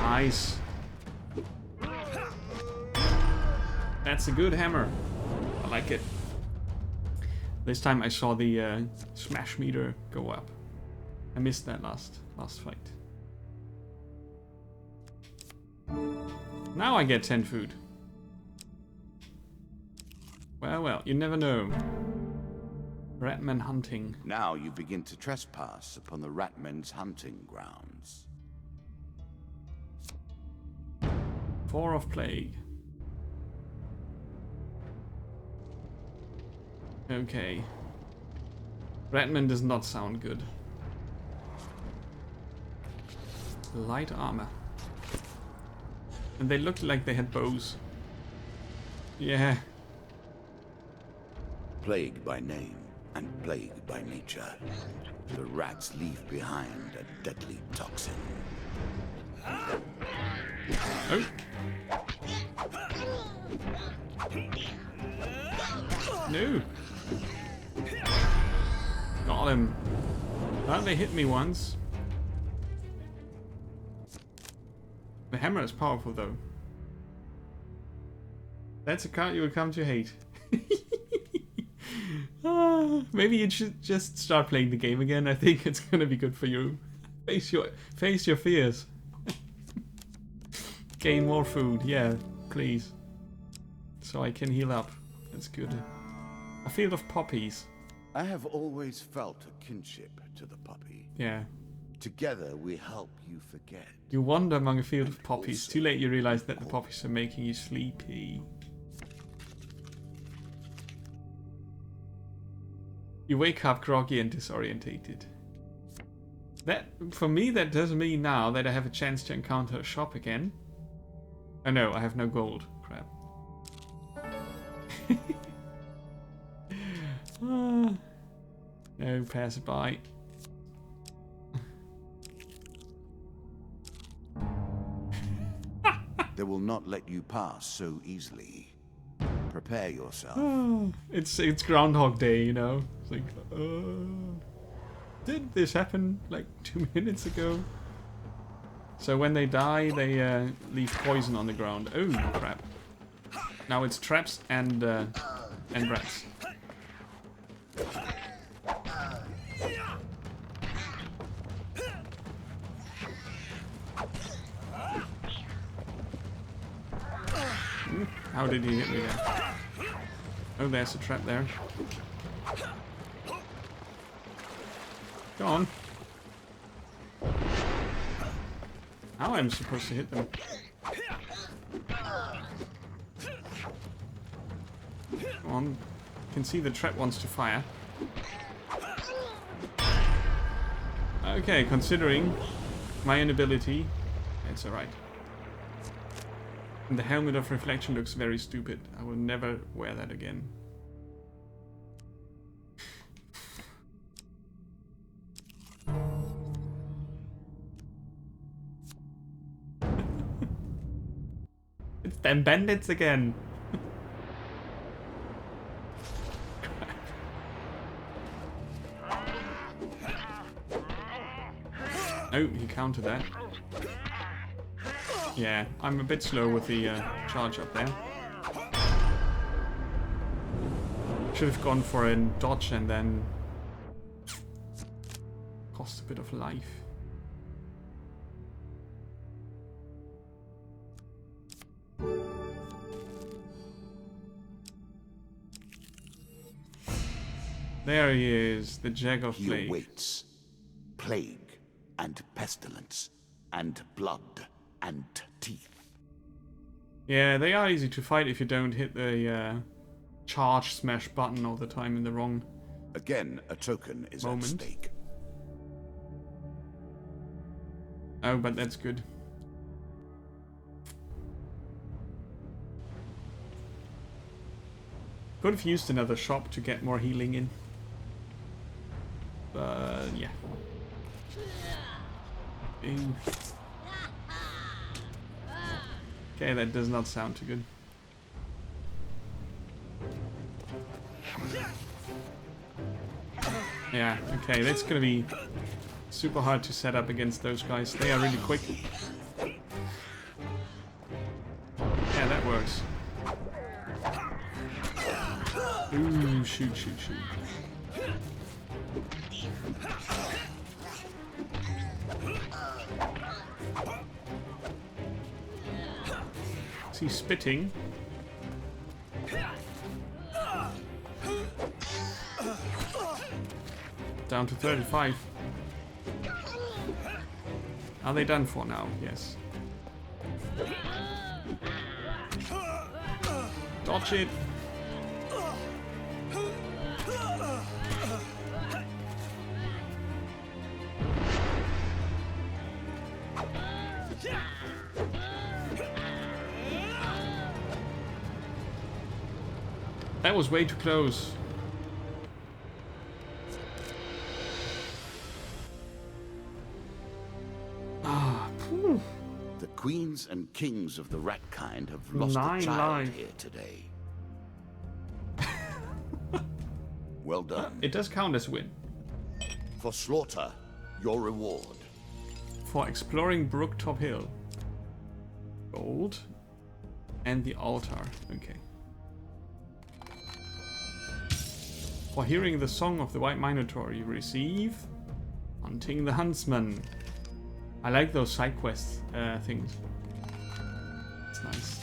Nice. That's a good hammer. I like it. This time I saw the smash meter go up. I missed that last fight. Now I get 10 food. Well, you never know. Ratman hunting. Now you begin to trespass upon the Ratmen's hunting grounds. 4 of plague. Okay. Ratman does not sound good. Light armor. And they looked like they had bows. Yeah. Plague by name and plague by nature. The rats leave behind a deadly toxin. Oh. No. Got him. Well, they hit me once. The hammer is powerful though. That's a card you will come to hate. Maybe you should just start playing the game again. I think it's gonna be good for you. Face your fears. Gain more food, yeah, please. So I can heal up. That's good. A field of poppies. I have always felt a kinship to the puppy. Yeah. Together we help you forget. You wander among a field of poppies. Too late you realize that the poppies are making you sleepy. You wake up groggy and disorientated. That, for me, that doesn't mean now that I have a chance to encounter a shop again. Oh no, I have no gold. Crap. No, pass it by. They will not let you pass so easily. Prepare yourself. It's Groundhog Day, you know. It's like, did this happen like 2 minutes ago? So when they die, they leave poison on the ground. Oh crap! Now it's traps and rats. How did he hit me there? Oh, there's a trap there. Go on. How I'm supposed to hit them? Come on. You can see the trap wants to fire. Okay, considering my inability, it's alright. And the helmet of reflection looks very stupid. I will never wear that again. It's them bandits again. Oh, he countered that. Yeah, I'm a bit slow with the charge up there. Should have gone for a dodge and then cost a bit of life. There he is, the Jag of Plague. He awaits plague and pestilence and blood and teeth. Yeah, they are easy to fight if you don't hit the charge smash button all the time in the wrong Again, a token is moment. at stake. Oh, but that's good. Could have used another shop to get more healing in. But yeah. Bing. Okay, that does not sound too good. Yeah, okay, that's gonna be super hard to set up against those guys. They are really quick. Yeah, that works. Ooh, shoot, shoot, shoot. Is he spitting? Down to 35. Are they done for now? Yes. Dodge it. That was way too close. Ah, phew. The queens and kings of the rat kind have lost 9 a child lives. here today. Well done. It does count as win. For slaughter, your reward. For exploring Brooktop Hill. Gold. And the altar. Okay. For hearing the song of the White Minotaur, you receive Hunting the Huntsman. I like those side quest things. It's nice.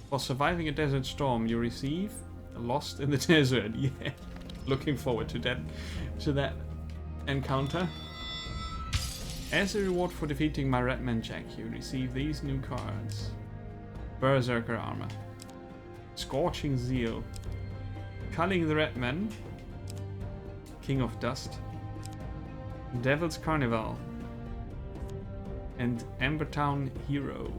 For surviving a desert storm, you receive Lost in the Desert. Yeah, looking forward to that encounter. As a reward for defeating my Redman Jack, you receive these new cards: Berserker Armor, Scorching Zeal, Culling the Redman, King of Dust, Devil's Carnival, and Embertown Hero.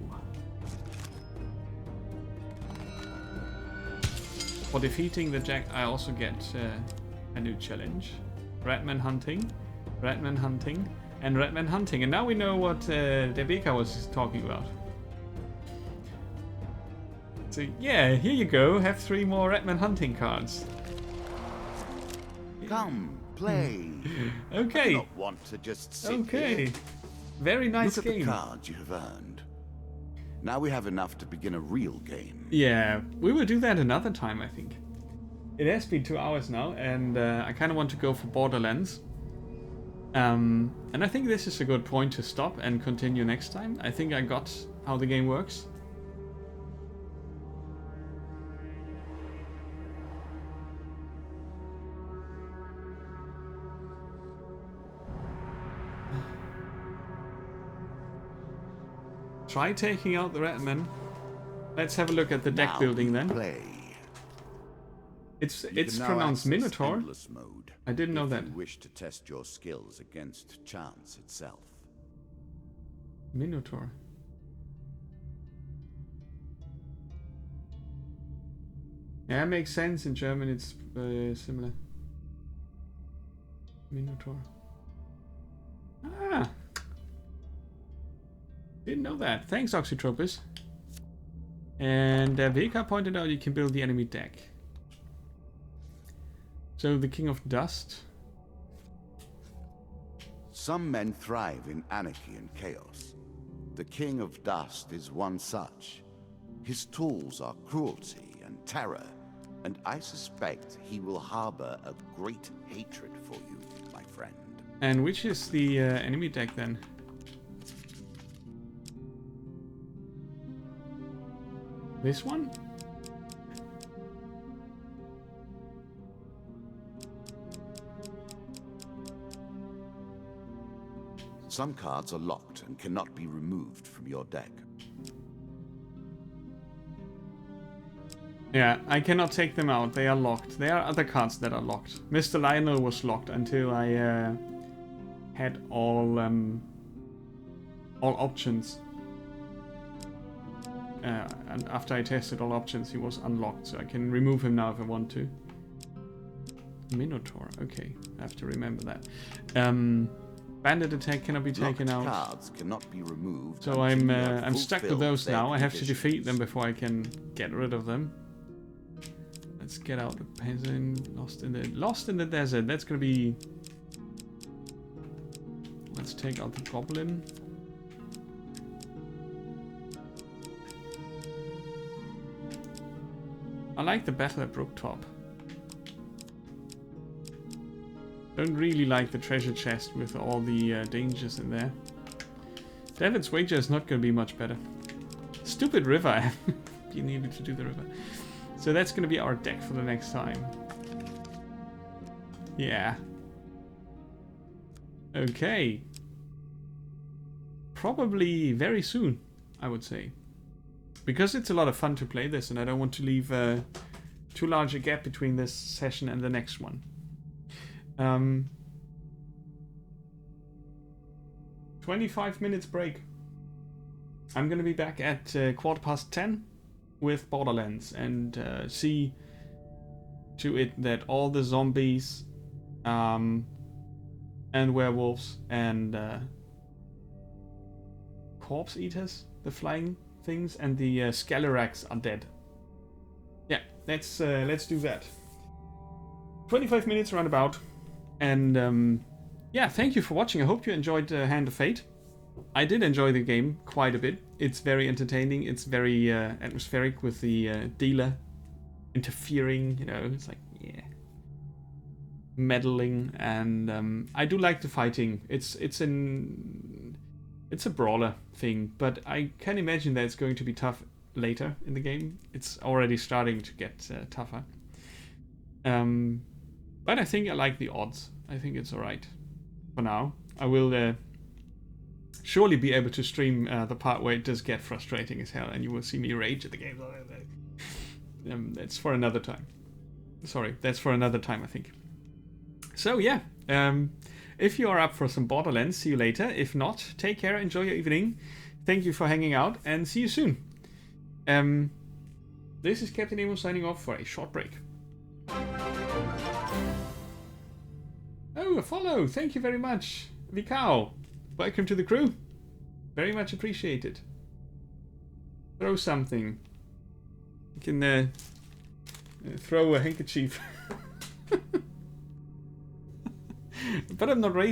For defeating the Jack, I also get a new challenge: Redman Hunting, Redman Hunting, and Redman Hunting. And now we know what Debeka was talking about. So yeah, here you go. Have 3 more Redman Hunting cards. Come, play. Okay. I do not want to just sit here. Very nice Look at game. the cards you have earned. Now we have enough to begin a real game. Yeah, we will do that another time, I think. It has been 2 hours now, and I kind of want to go for Borderlands. And I think this is a good point to stop and continue next time. I think I got how the game works. Try taking out the Redman. Let's have a look at the deck building then. Play. It's pronounced Minotaur. Mode I didn't know that. If you wish to test your skills against chance itself. Minotaur. Yeah, makes sense. In German it's similar. Minotaur. Ah! Didn't know that. Thanks, Oxytropus. And Veka pointed out you can build the enemy deck. So the King of Dust. Some men thrive in anarchy and chaos. The King of Dust is one such. His tools are cruelty and terror, and I suspect he will harbor a great hatred for you, my friend. And which is the enemy deck then? This one? Some cards are locked and cannot be removed from your deck. Yeah, I cannot take them out. They are locked. There are other cards that are locked. Mr. Lionel was locked until I had all options. And after I tested all options, he was unlocked, so I can remove him now if I want to. Minotaur, okay, I have to remember that. Bandit attack cannot be taken out. Cards cannot be removed. So I'm stuck with those now. I have to defeat them before I can get rid of them. Let's get out the peasant. Lost in the desert. That's gonna be. Let's take out the goblin. I like the battle at Brooktop. Don't really like the treasure chest with all the dangers in there. David's wager is not going to be much better. Stupid river. You needed to do the river. So that's going to be our deck for the next time. Yeah. Okay. Probably very soon, I would say. Because it's a lot of fun to play this, and I don't want to leave too large a gap between this session and the next one. 25 minutes break. I'm gonna be back at 10:15 with Borderlands and see to it that all the zombies and werewolves and corpse eaters, the flying things, and the Scalarax are dead. Yeah, let's do that. 25 minutes roundabout. And yeah, thank you for watching. I hope you enjoyed Hand of Fate. I did enjoy the game quite a bit. It's very entertaining. It's very atmospheric with the dealer interfering. You know, it's like meddling, and I do like the fighting. It's a brawler thing, but I can imagine that it's going to be tough later in the game. It's already starting to get tougher. But I think I like the odds. I think it's alright for now. I will surely be able to stream the part where it does get frustrating as hell, and you will see me rage at the game. That's for another time. Sorry, that's for another time, I think. So yeah, if you are up for some Borderlands, see you later. If not, take care, enjoy your evening. Thank you for hanging out, and see you soon. This is Captain Emo signing off for a short break. Oh, a follow! Thank you very much, Vikao. Welcome to the crew. Very much appreciated. Throw something. You can throw a handkerchief. But I'm not racist.